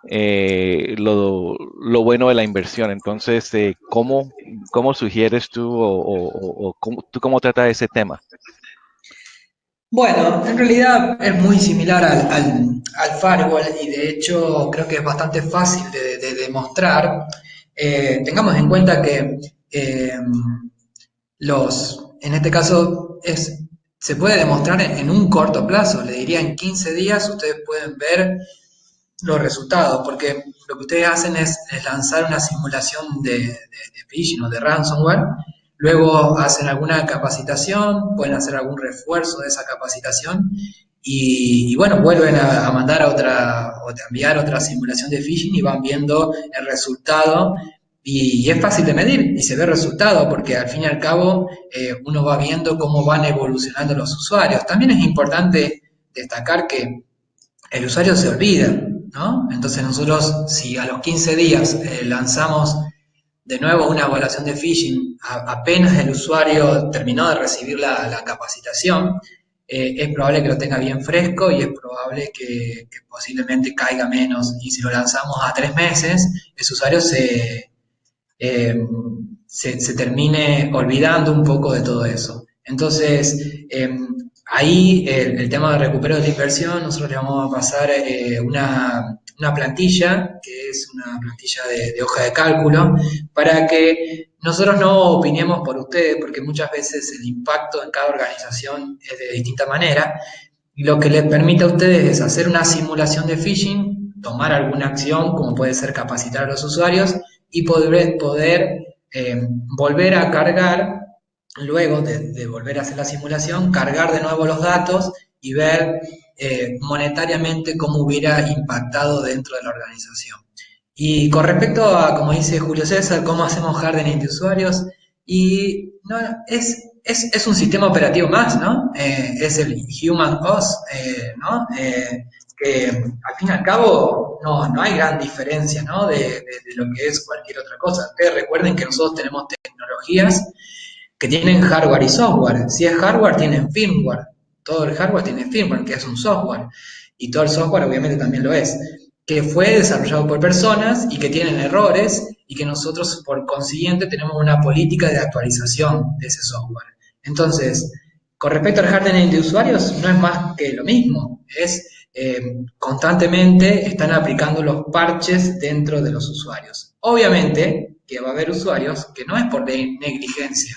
lo bueno de la inversión. Entonces, ¿cómo sugieres tú tú cómo tratas ese tema? bueno, en realidad es muy similar al firewall, y de hecho creo que es bastante fácil de demostrar. Tengamos en cuenta que eh, en este caso se puede demostrar en un corto plazo. Le diría en 15 días ustedes pueden ver los resultados, porque lo que ustedes hacen es lanzar una simulación de phishing o de ransomware, luego hacen alguna capacitación, pueden hacer algún refuerzo de esa capacitación, y bueno, vuelven a mandar o a enviar otra simulación de phishing y van viendo el resultado. Y es fácil de medir y se ve el resultado, porque al fin y al cabo uno va viendo cómo van evolucionando los usuarios. También es importante destacar que el usuario se olvida, ¿no? Entonces nosotros, si a los 15 días lanzamos de nuevo una evaluación de phishing, apenas el usuario terminó de recibir la capacitación, es probable que lo tenga bien fresco, y es probable que posiblemente caiga menos. Y si lo lanzamos a 3 meses, ese usuario eh, se termine olvidando un poco de todo eso. Entonces, ahí el tema de recupero de la inversión, nosotros le vamos a pasar una plantilla, que es una plantilla de hoja de cálculo, para que nosotros no opinemos por ustedes, porque muchas veces el impacto en cada organización es de distinta manera, y lo que les permite a ustedes es hacer una simulación de phishing, tomar alguna acción, como puede ser capacitar a los usuarios, y poder volver a cargar, luego de volver a hacer la simulación, cargar de nuevo los datos y ver monetariamente cómo hubiera impactado dentro de la organización. Y con respecto a, como dice Julio César, cómo hacemos hardening de usuarios, y no, es un sistema operativo más, ¿no? Es el Human OS, ¿no? Que al fin y al cabo no hay gran diferencia, ¿no? De lo que es cualquier otra cosa. Ustedes recuerden que nosotros tenemos tecnologías que tienen hardware y software. Si es hardware, tienen firmware. Todo el hardware tiene firmware, que es un software. Y todo el software obviamente también lo es. Que fue desarrollado por personas y que tienen errores y que nosotros por consiguiente tenemos una política de actualización de ese software. Entonces, con respecto al hardening de usuarios, no es más que lo mismo. Es constantemente están aplicando los parches dentro de los usuarios. Obviamente que va a haber usuarios que no es por negligencia,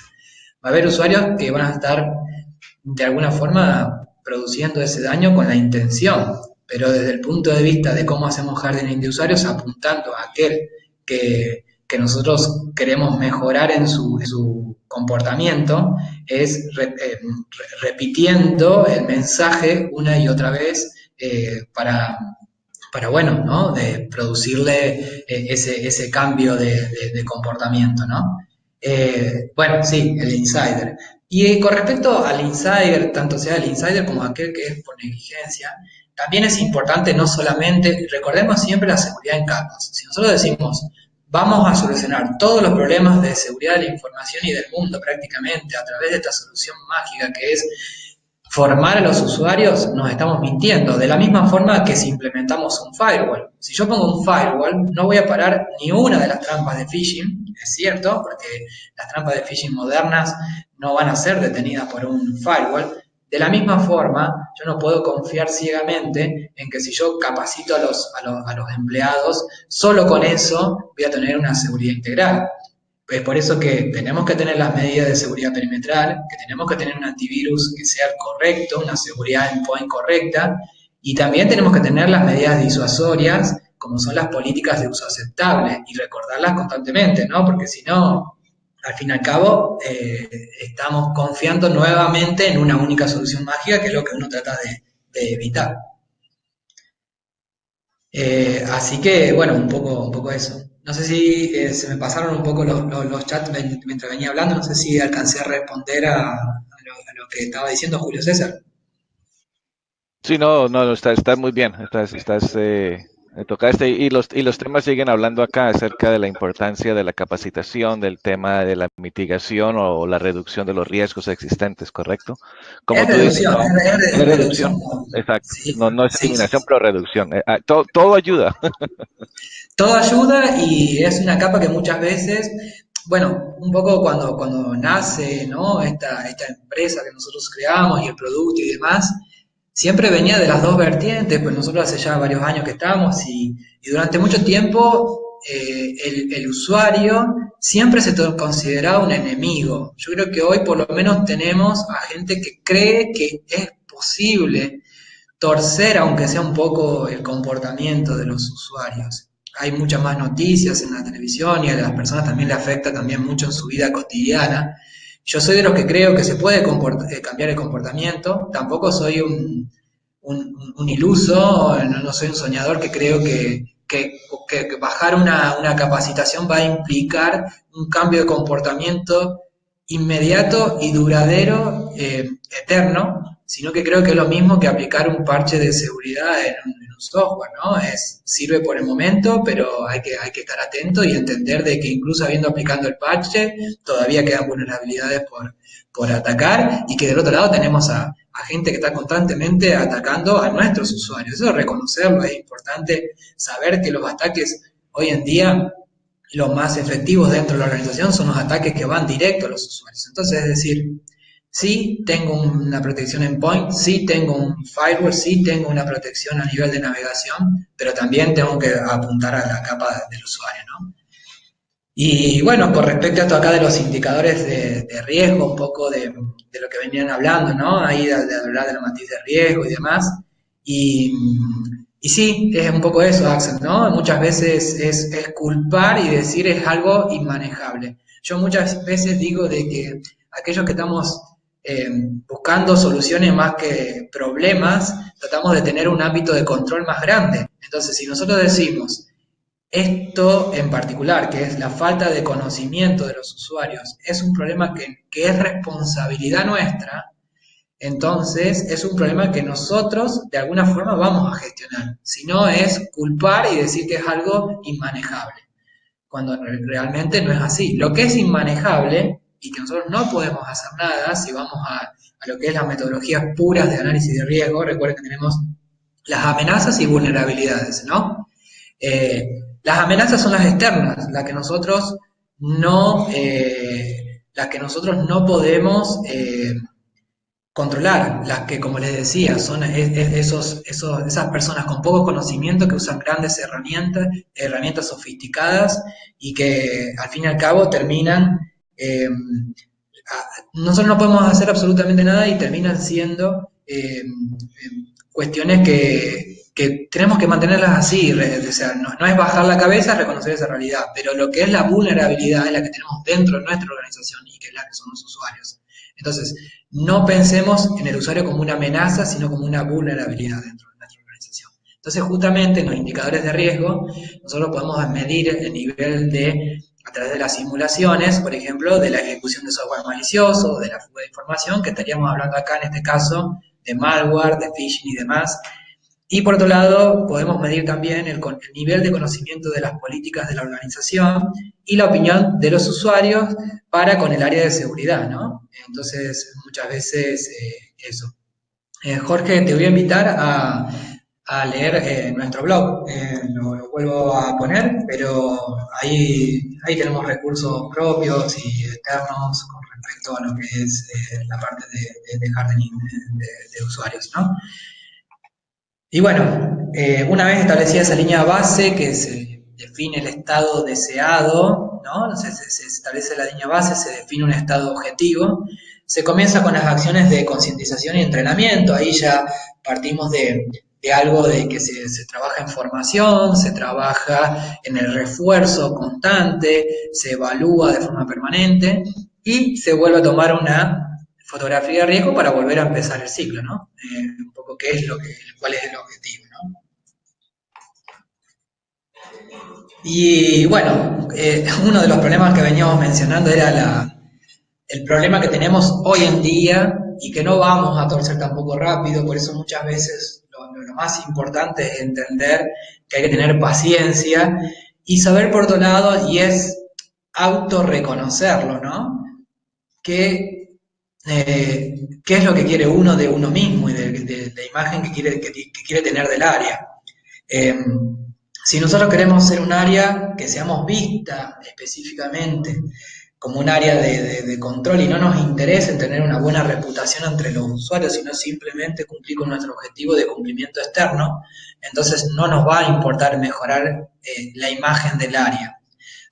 va a haber usuarios que van a estar de alguna forma produciendo ese daño con la intención, pero desde el punto de vista de cómo hacemos hardening de usuarios, apuntando a aquel que nosotros queremos mejorar en su comportamiento, es repitiendo el mensaje una y otra vez para bueno, ¿no? De producirle ese cambio de comportamiento, ¿no? Bueno, sí, el insider. Y con respecto al insider, tanto sea el insider como aquel que es por negligencia, también es importante no solamente, recordemos siempre la seguridad en capas. Si nosotros decimos, vamos a solucionar todos los problemas de seguridad de la información y del mundo prácticamente a través de esta solución mágica que es formar a los usuarios, nos estamos mintiendo. De la misma forma que si implementamos un firewall. Si yo pongo un firewall, no voy a parar ni una de las trampas de phishing, es cierto, porque las trampas de phishing modernas no van a ser detenidas por un firewall. De la misma forma, yo no puedo confiar ciegamente en que si yo capacito a los empleados, solo con eso voy a tener una seguridad integral. Es por eso que tenemos que tener las medidas de seguridad perimetral, que tenemos que tener un antivirus que sea correcto, una seguridad endpoint correcta, y también tenemos que tener las medidas disuasorias, como son las políticas de uso aceptable, y recordarlas constantemente, ¿no? Porque si no, al fin y al cabo, estamos confiando nuevamente en una única solución mágica, que es lo que uno trata de evitar. Así que, bueno, un poco eso. No sé si se me pasaron un poco los chats mientras venía hablando, no sé si alcancé a responder a lo que estaba diciendo Julio César. Sí, no, está muy bien. Tocaste y los temas siguen hablando acá acerca de la importancia de la capacitación, del tema de la mitigación o la reducción de los riesgos existentes, ¿correcto? Como Es tú dices, reducción, no, es es reducción. reducción, exacto. Sí, No es sí, eliminación, sí. pero reducción. Todo ayuda. Todo ayuda y es una capa que muchas veces, bueno, un poco cuando nace, ¿no? Esta empresa que nosotros creamos y el producto y demás, siempre venía de las dos vertientes, pues nosotros hace ya varios años que estamos y durante mucho tiempo el usuario siempre se consideraba un enemigo. Yo creo que hoy por lo menos tenemos a gente que cree que es posible torcer, aunque sea un poco, el comportamiento de los usuarios. Hay muchas más noticias en la televisión y a las personas también le afecta también mucho en su vida cotidiana. Yo soy de los que creo que se puede cambiar el comportamiento, tampoco soy un iluso, no soy un soñador que creo que bajar una capacitación va a implicar un cambio de comportamiento inmediato y duradero, eterno, sino que creo que es lo mismo que aplicar un parche de seguridad en un software, ¿no? Sirve por el momento, pero hay que estar atento y entender de que incluso habiendo aplicado el parche, todavía quedan vulnerabilidades por atacar y que del otro lado tenemos a gente que está constantemente atacando a nuestros usuarios. Eso reconocerlo, es importante saber que los ataques hoy en día los más efectivos dentro de la organización son los ataques que van directo a los usuarios. Entonces, es decir, sí tengo una protección endpoint, sí tengo un firewall, sí tengo una protección a nivel de navegación, pero también tengo que apuntar a la capa del usuario, ¿no? Y bueno, con respecto a esto acá de los indicadores de riesgo, un poco de lo que venían hablando, ¿no? Ahí de hablar de la matriz de riesgo y demás. Y, y sí, es un poco eso, Axel, ¿no? Muchas veces es culpar y decir es algo inmanejable. Yo muchas veces digo de que aquellos que estamos buscando soluciones más que problemas, tratamos de tener un ámbito de control más grande. Entonces, si nosotros decimos, esto en particular, que es la falta de conocimiento de los usuarios, es un problema que es responsabilidad nuestra, entonces es un problema que nosotros de alguna forma vamos a gestionar. Si no es culpar y decir que es algo inmanejable, cuando realmente no es así. Lo que es inmanejable y que nosotros no podemos hacer nada, si vamos a lo que es las metodologías puras de análisis de riesgo, recuerden que tenemos las amenazas y vulnerabilidades, ¿no? Las amenazas son las externas, las que nosotros no podemos controlar, las que, como les decía, son esas personas con poco conocimiento que usan grandes herramientas sofisticadas y que al fin y al cabo terminan, nosotros no podemos hacer absolutamente nada y terminan siendo cuestiones que tenemos que mantenerlas así, o sea, no es bajar la cabeza, reconocer esa realidad, pero lo que es la vulnerabilidad es la que tenemos dentro de nuestra organización y que es la que son los usuarios. Entonces, no pensemos en el usuario como una amenaza, sino como una vulnerabilidad dentro de nuestra organización. Entonces, justamente en los indicadores de riesgo, nosotros podemos medir el nivel a través de las simulaciones, por ejemplo, de la ejecución de software malicioso, de la fuga de información, que estaríamos hablando acá en este caso de malware, de phishing y demás. Y por otro lado, podemos medir también el nivel de conocimiento de las políticas de la organización y la opinión de los usuarios para con el área de seguridad, ¿no? Entonces, muchas veces eso. Jorge, te voy a invitar a leer nuestro blog. Lo vuelvo a poner, pero ahí tenemos recursos propios y externos con respecto a lo que es la parte de hardening de usuarios, ¿no? Y bueno, una vez establecida esa línea base que se define el estado deseado, ¿no? Se establece la línea base, se define un estado objetivo, se comienza con las acciones de concientización y entrenamiento. Ahí ya partimos de algo de que se trabaja en formación, se trabaja en el refuerzo constante, se evalúa de forma permanente y se vuelve a tomar una fotografía de riesgo para volver a empezar el ciclo, ¿no? Un poco cuál es el objetivo, ¿no? Y bueno, uno de los problemas que veníamos mencionando era el problema que tenemos hoy en día y que no vamos a torcer tampoco rápido, por eso muchas veces lo más importante es entender que hay que tener paciencia y saber por otro lado, y es autorreconocerlo, ¿no? Qué es lo que quiere uno de uno mismo y de la imagen que quiere tener del área. Eh, si nosotros queremos ser un área que seamos vista específicamente como un área de control y no nos interesa en tener una buena reputación entre los usuarios, sino simplemente cumplir con nuestro objetivo de cumplimiento externo, entonces no nos va a importar mejorar la imagen del área.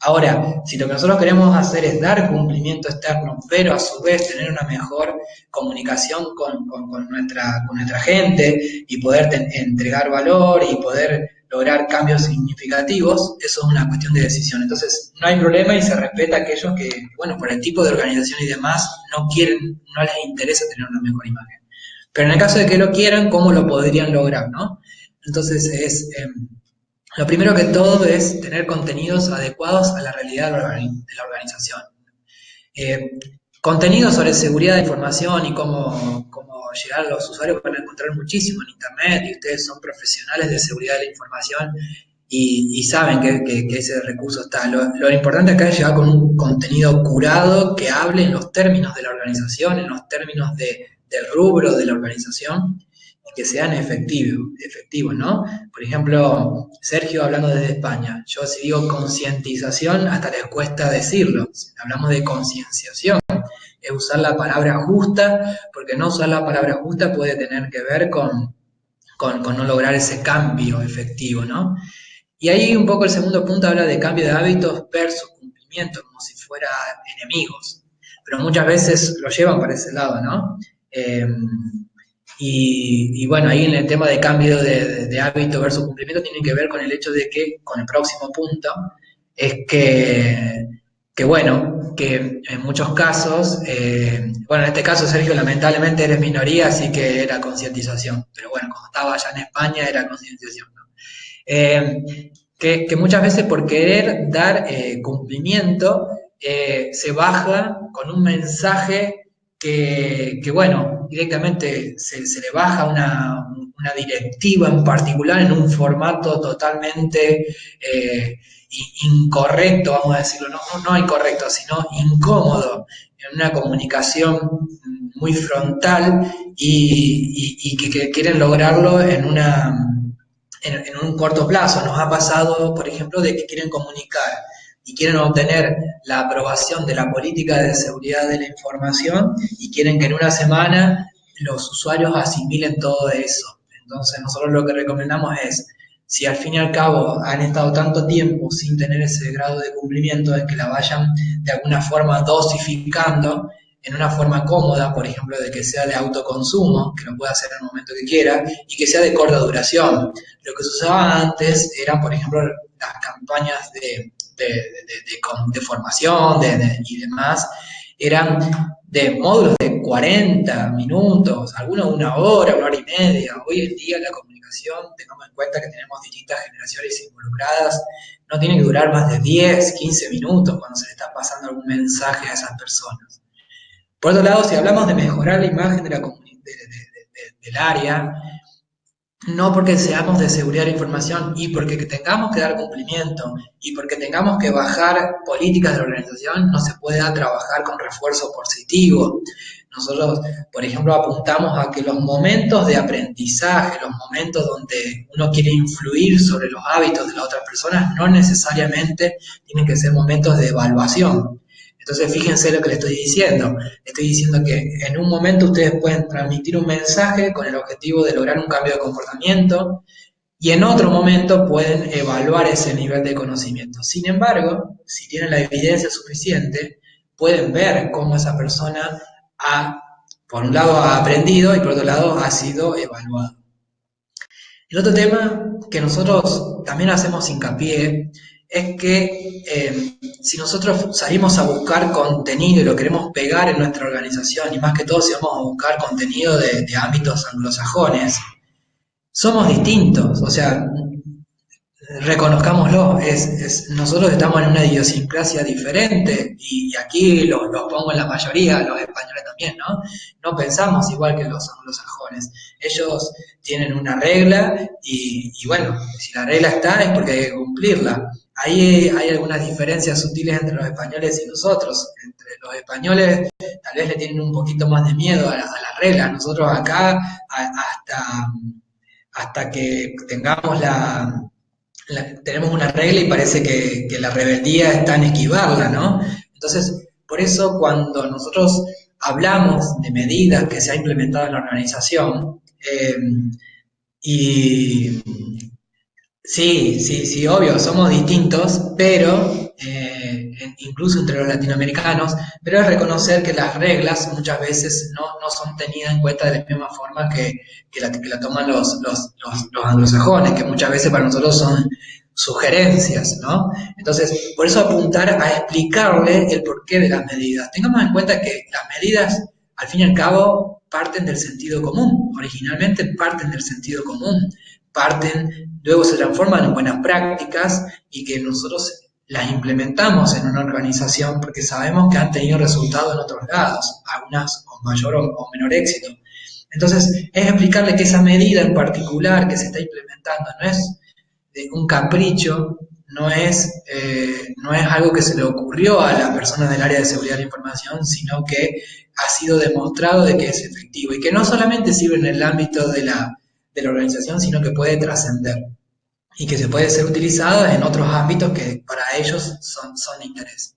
Ahora, si lo que nosotros queremos hacer es dar cumplimiento externo, pero a su vez tener una mejor comunicación con nuestra gente y poder entregar valor y poder lograr cambios significativos, eso es una cuestión de decisión. Entonces, no hay problema y se respeta a aquellos que, bueno, por el tipo de organización y demás, no les interesa tener una mejor imagen. Pero en el caso de que lo quieran, ¿cómo lo podrían lograr, no? Entonces, lo primero que todo es tener contenidos adecuados a la realidad de la organización. Contenidos sobre seguridad de información y cómo llegar a los usuarios van a encontrar muchísimo en Internet y ustedes son profesionales de seguridad de la información y saben que ese recurso está. Lo importante acá es llegar con un contenido curado que hable en los términos de la organización, en los términos del rubro de la organización y que sean efectivos, ¿no? Por ejemplo, Sergio hablando desde España, yo si digo concientización, hasta les cuesta decirlo, si hablamos de concienciación, es usar la palabra justa, porque no usar la palabra justa puede tener que ver con no lograr ese cambio efectivo, ¿no? Y ahí un poco el segundo punto habla de cambio de hábitos versus cumplimiento, como si fueran enemigos. Pero muchas veces lo llevan para ese lado, ¿no? Eh, y bueno, ahí en el tema de cambio de hábito versus cumplimiento tiene que ver con el hecho de que, con el próximo punto, es que bueno, que en muchos casos, bueno, en este caso Sergio lamentablemente eres minoría, así que era concientización, pero bueno, cuando estaba allá en España era concientización, ¿no? Que muchas veces por querer dar cumplimiento se baja con un mensaje que bueno, directamente se le baja una directiva en particular en un formato totalmente incorrecto, vamos a decirlo, no incorrecto, sino incómodo, en una comunicación muy frontal y que quieren lograrlo en un corto plazo. Nos ha pasado, por ejemplo, de que quieren comunicar y quieren obtener la aprobación de la política de seguridad de la información y quieren que en una semana los usuarios asimilen todo eso. Entonces nosotros lo que recomendamos es, si al fin y al cabo han estado tanto tiempo sin tener ese grado de cumplimiento, es que la vayan de alguna forma dosificando en una forma cómoda, por ejemplo, de que sea de autoconsumo, que lo pueda hacer en el momento que quiera, y que sea de corta duración. Lo que se usaba antes eran, por ejemplo, las campañas de formación y demás, eran de módulos de 40 minutos, algunos una hora y media. Hoy en día la comunicación, tengamos en cuenta que tenemos distintas generaciones involucradas, no tiene que durar más de 10, 15 minutos cuando se le está pasando algún mensaje a esas personas. Por otro lado, si hablamos de mejorar la imagen del área, no porque seamos de seguridad de la información y porque tengamos que dar cumplimiento y porque tengamos que bajar políticas de la organización, no se pueda trabajar con refuerzo positivo. Nosotros, por ejemplo, apuntamos a que los momentos de aprendizaje, los momentos donde uno quiere influir sobre los hábitos de las otras personas, no necesariamente tienen que ser momentos de evaluación. Entonces, fíjense lo que le estoy diciendo. Le estoy diciendo que en un momento ustedes pueden transmitir un mensaje con el objetivo de lograr un cambio de comportamiento y en otro momento pueden evaluar ese nivel de conocimiento. Sin embargo, si tienen la evidencia suficiente, pueden ver cómo esa persona por un lado, ha aprendido y por otro lado, ha sido evaluado. El otro tema que nosotros también hacemos hincapié es que si nosotros salimos a buscar contenido y lo queremos pegar en nuestra organización, y más que todo si vamos a buscar contenido de ámbitos anglosajones, somos distintos, o sea, reconozcámoslo, nosotros estamos en una idiosincrasia diferente y aquí los pongo en la mayoría, los españoles también, ¿no? No pensamos igual que los anglosajones. Ellos tienen una regla y bueno, si la regla está es porque hay que cumplirla. Ahí hay algunas diferencias sutiles entre los españoles y nosotros. Entre los españoles tal vez le tienen un poquito más de miedo a la regla. Nosotros acá hasta que tengamos tenemos una regla y parece que la rebeldía está en esquivarla, ¿no? Entonces, por eso cuando nosotros hablamos de medidas que se ha implementado en la organización, y sí, obvio, somos distintos, pero incluso entre los latinoamericanos, pero es reconocer que las reglas muchas veces no son tenidas en cuenta de la misma forma que la toman los anglosajones, que muchas veces para nosotros son sugerencias, ¿no? Entonces, por eso apuntar a explicarle el porqué de las medidas. Tengamos en cuenta que las medidas, al fin y al cabo, parten del sentido común, originalmente parten del sentido común, luego se transforman en buenas prácticas y que nosotros las implementamos en una organización porque sabemos que han tenido resultados en otros lados, algunas con mayor o menor éxito. Entonces, es explicarle que esa medida en particular que se está implementando no es de un capricho, no es algo que se le ocurrió a las personas del área de seguridad de la información, sino que ha sido demostrado de que es efectivo y que no solamente sirve en el ámbito de la organización, sino que puede trascender y que se puede ser utilizada en otros ámbitos que para ellos son de interés.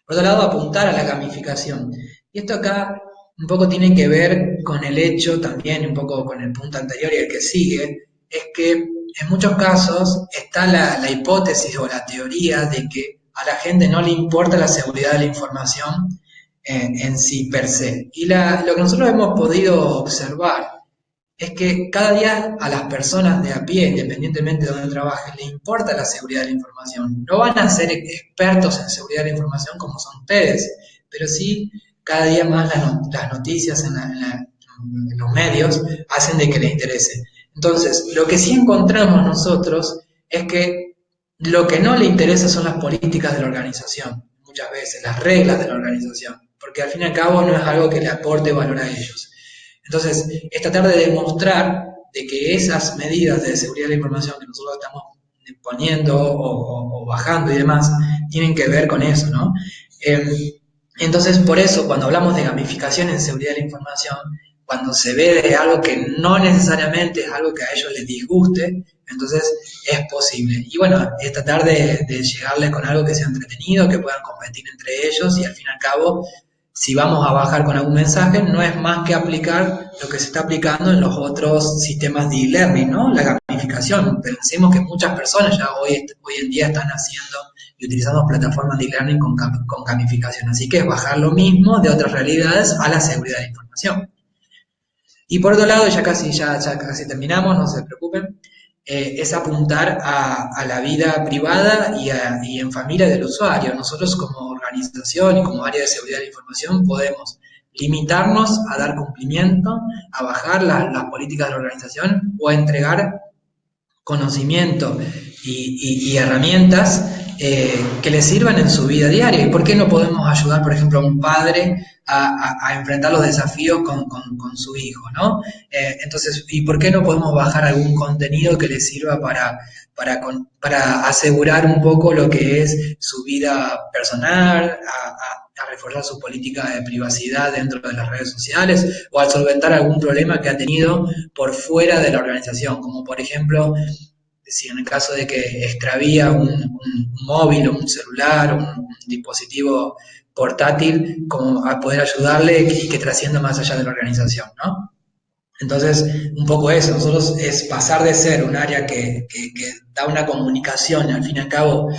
Por otro lado, apuntar a la gamificación. Y esto acá un poco tiene que ver con el hecho también, un poco con el punto anterior y el que sigue, es que en muchos casos está la hipótesis o la teoría de que a la gente no le importa la seguridad de la información en sí per se. Y lo que nosotros hemos podido observar es que cada día a las personas de a pie, independientemente de donde trabajen, les importa la seguridad de la información. No van a ser expertos en seguridad de la información como son ustedes, pero sí cada día más las noticias en los medios hacen de que les interese. Entonces, lo que sí encontramos nosotros es que lo que no le interesa son las políticas de la organización, muchas veces, las reglas de la organización, porque al fin y al cabo no es algo que le aporte valor a ellos. Entonces, es tratar de demostrar de que esas medidas de seguridad de la información que nosotros estamos poniendo o bajando y demás, tienen que ver con eso, ¿no? Entonces, por eso, cuando hablamos de gamificación en seguridad de la información, cuando se ve de algo que no necesariamente es algo que a ellos les disguste, entonces es posible. Y bueno, es tratar de llegarles con algo que sea entretenido, que puedan competir entre ellos y al fin y al cabo si vamos a bajar con algún mensaje, no es más que aplicar lo que se está aplicando en los otros sistemas de e-learning, ¿no? La gamificación. Pensemos que muchas personas ya hoy en día están haciendo y utilizando plataformas de e-learning con gamificación. Así que es bajar lo mismo de otras realidades a la seguridad de la información. Y por otro lado, ya casi terminamos, no se preocupen, es apuntar a la vida privada y en familia del usuario. Nosotros como organización y como área de seguridad de la información podemos limitarnos a dar cumplimiento, a bajar las políticas de la organización o a entregar conocimiento y herramientas que le sirvan en su vida diaria. ¿Y por qué no podemos ayudar, por ejemplo, a un padre a enfrentar los desafíos con su hijo, ¿no? Entonces, ¿y por qué no podemos bajar algún contenido que le sirva para asegurar un poco lo que es su vida personal, a reforzar su política de privacidad dentro de las redes sociales o a solventar algún problema que ha tenido por fuera de la organización, como por ejemplo, si en el caso de que extravía un móvil o un celular o un dispositivo portátil, como a poder ayudarle y que trascienda más allá de la organización, ¿no? Entonces, un poco eso, nosotros es pasar de ser un área que da una comunicación, al fin y al cabo,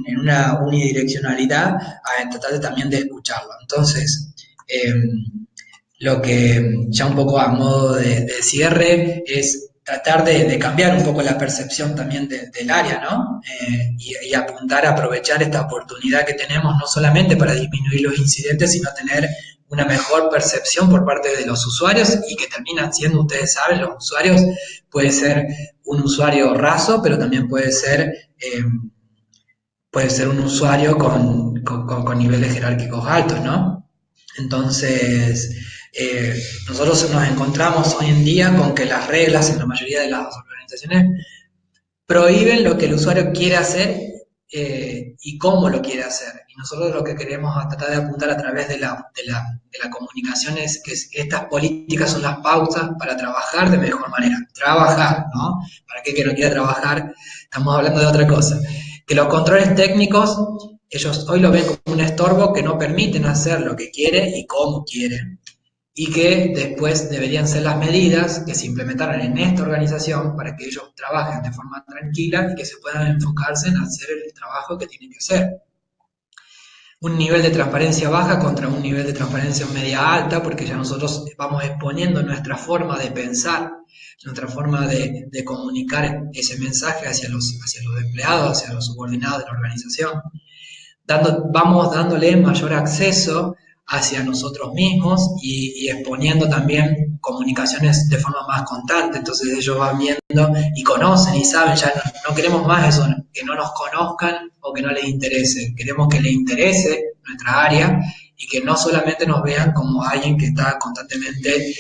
en una unidireccionalidad, a tratar también de escucharlo. Entonces, lo que ya un poco a modo de cierre es tratar de cambiar un poco la percepción también del área, ¿no? Y apuntar a aprovechar esta oportunidad que tenemos, no solamente para disminuir los incidentes, sino tener una mejor percepción por parte de los usuarios y que terminan siendo, ustedes saben, los usuarios puede ser un usuario raso, pero también puede ser un usuario con niveles jerárquicos altos, ¿no? Entonces, nosotros nos encontramos hoy en día con que las reglas en la mayoría de las organizaciones prohíben lo que el usuario quiere hacer y cómo lo quiere hacer. Y nosotros lo que queremos tratar de apuntar a través de la comunicación es que estas políticas son las pautas para trabajar de mejor manera. Trabajar, ¿no? ¿Para qué que no quiera trabajar? Estamos hablando de otra cosa. Que los controles técnicos, ellos hoy lo ven como un estorbo que no permiten hacer lo que quiere y cómo quiere. Y que después deberían ser las medidas que se implementaran en esta organización para que ellos trabajen de forma tranquila y que se puedan enfocarse en hacer el trabajo que tienen que hacer. Un nivel de transparencia baja contra un nivel de transparencia media alta, porque ya nosotros vamos exponiendo nuestra forma de pensar, nuestra forma de comunicar ese mensaje hacia los empleados, hacia los subordinados de la organización. Vamos dándole mayor acceso hacia nosotros mismos y exponiendo también comunicaciones de forma más constante. Entonces ellos van viendo y conocen y saben, ya no queremos más eso, que no nos conozcan o que no les interese. Queremos que les interese nuestra área y que no solamente nos vean como alguien que está constantemente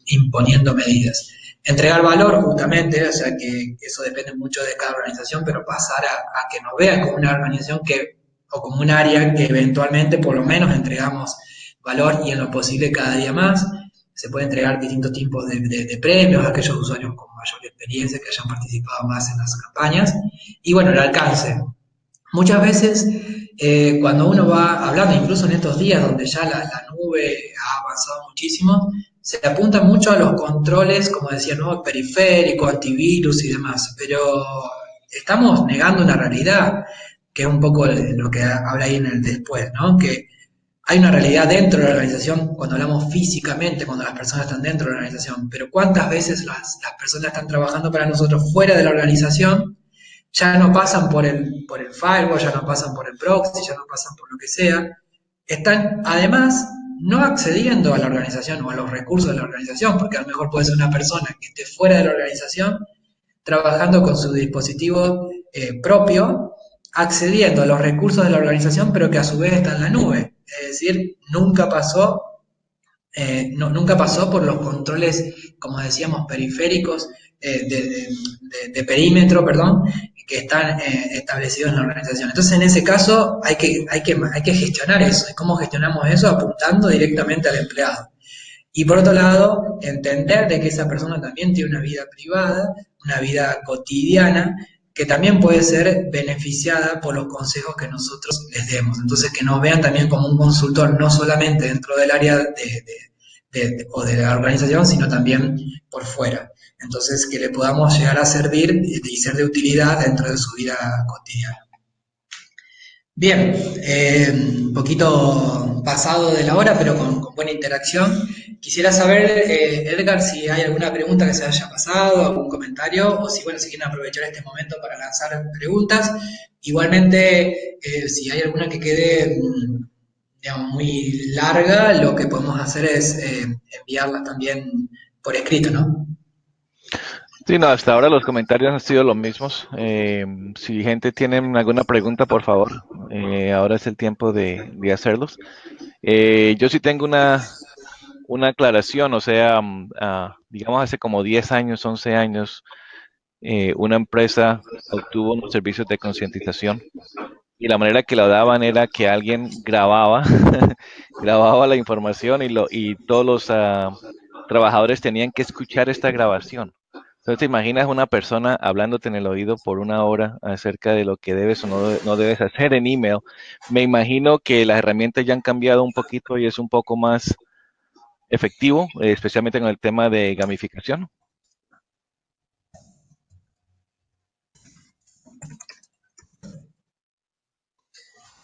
imponiendo medidas. entregar valor justamente, o sea que eso depende mucho de cada organización, pero pasar a que nos vean como una organización que, o como un área que eventualmente por lo menos entregamos valor y en lo posible cada día más. Se puede entregar distintos tipos de premios a aquellos usuarios con mayor experiencia que hayan participado más en las campañas. Y bueno, el alcance. Muchas veces, cuando uno va hablando, incluso en estos días donde ya la nube ha avanzado muchísimo, se apunta mucho a los controles, como decía, ¿no? Periférico, antivirus y demás, pero estamos negando una realidad, que es un poco lo que habla ahí en el después, ¿no? Que hay una realidad dentro de la organización cuando hablamos físicamente, cuando las personas están dentro de la organización, pero ¿cuántas veces las personas están trabajando para nosotros fuera de la organización? Ya no pasan por el firewall, ya no pasan por el proxy, ya no pasan por lo que sea. Están además no accediendo a la organización o a los recursos de la organización, porque a lo mejor puede ser una persona que esté fuera de la organización trabajando con su dispositivo propio, accediendo a los recursos de la organización, pero que a su vez está en la nube. Es decir, nunca pasó por los controles, como decíamos, periféricos, de perímetro, perdón, que están establecidos en la organización. Entonces, en ese caso, hay que gestionar eso. ¿Y cómo gestionamos eso? Apuntando directamente al empleado. Y por otro lado, entender de que esa persona también tiene una vida privada, una vida cotidiana, que también puede ser beneficiada por los consejos que nosotros les demos. Entonces, que nos vean también como un consultor, no solamente dentro del área o de la organización, sino también por fuera. Entonces, que le podamos llegar a servir y ser de utilidad dentro de su vida cotidiana. Bien, un poquito pasado de la hora, pero con buena interacción. Quisiera saber, Edgar, si hay alguna pregunta que se haya pasado, algún comentario, o si, bueno, si quieren aprovechar este momento para lanzar preguntas. Igualmente, si hay alguna que quede, digamos, muy larga, lo que podemos hacer es enviarla también por escrito, ¿no? Sí, no, hasta ahora los comentarios han sido los mismos. Si gente tiene alguna pregunta, por favor, ahora es el tiempo de hacerlos. Yo sí tengo una aclaración, o sea, digamos hace como 10 años, 11 años, una empresa obtuvo unos servicios de concientización y la manera que lo daban era que alguien grababa, grababa la información y todos los trabajadores tenían que escuchar esta grabación. Entonces, te imaginas una persona hablándote en el oído por una hora acerca de lo que debes o no debes hacer en email. Me imagino que las herramientas ya han cambiado un poquito y es un poco más efectivo, especialmente con el tema de gamificación.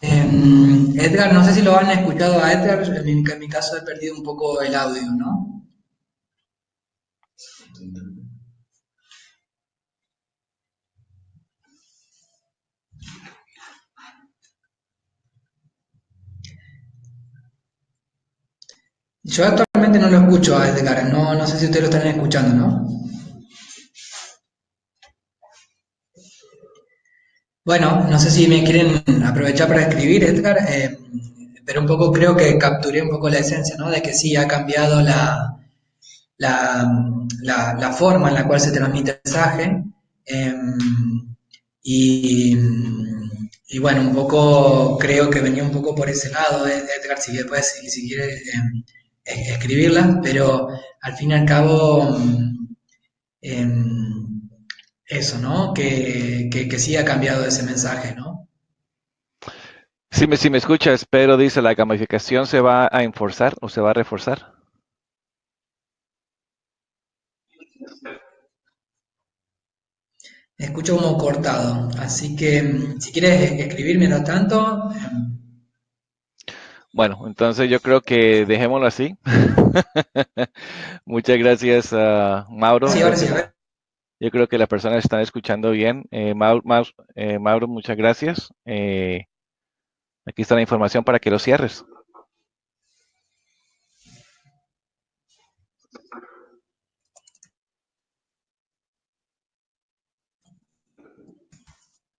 Edgar, no sé si lo han escuchado a Edgar, en mi caso he perdido un poco el audio, ¿no? Yo actualmente no lo escucho a Edgar, no sé si ustedes lo están escuchando, ¿no? Bueno, no sé si me quieren aprovechar para escribir, Edgar, pero un poco creo que capturé un poco la esencia, ¿no? De que sí ha cambiado la forma en la cual se transmite el mensaje. eh, y, y bueno, un poco creo que venía un poco por ese lado, Edgar, si después si quiere escribirla, pero al fin y al cabo, eso, ¿no? Que sí ha cambiado ese mensaje, ¿no? Si me escuchas, pero dice, ¿la gamificación se va a enforzar o se va a reforzar? Escucho como cortado, así que si quieres escribir mientras tanto, Bueno, entonces yo creo que dejémoslo así. Muchas gracias, Mauro. sí, ahora sí, a ver. Yo creo que las personas están escuchando bien. Mauro, muchas gracias. Aquí está la información para que lo cierres.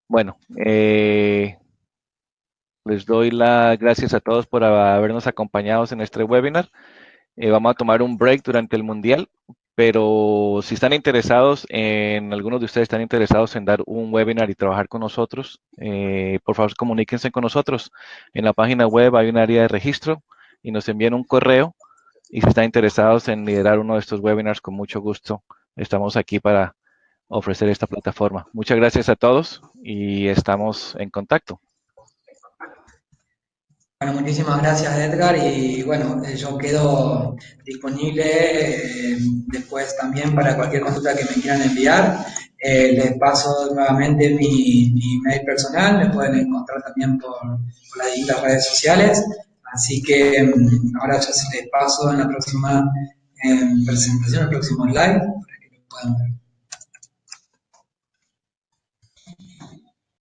Bueno, les doy las gracias a todos por habernos acompañado en este webinar. Vamos a tomar un break durante el Mundial. pero si están interesados algunos de ustedes están interesados en dar un webinar y trabajar con nosotros, por favor comuníquense con nosotros. En la página web hay un área de registro y nos envían un correo. Y si están interesados en liderar uno de estos webinars, con mucho gusto estamos aquí para ofrecer esta plataforma. Muchas gracias a todos y estamos en contacto. Bueno, muchísimas gracias Edgar y bueno, yo quedo disponible después también para cualquier consulta que me quieran enviar. Les paso nuevamente mi email personal, me pueden encontrar también por las distintas redes sociales. Así que ahora ya se les paso en la próxima presentación, el próximo live, para que lo puedan ver.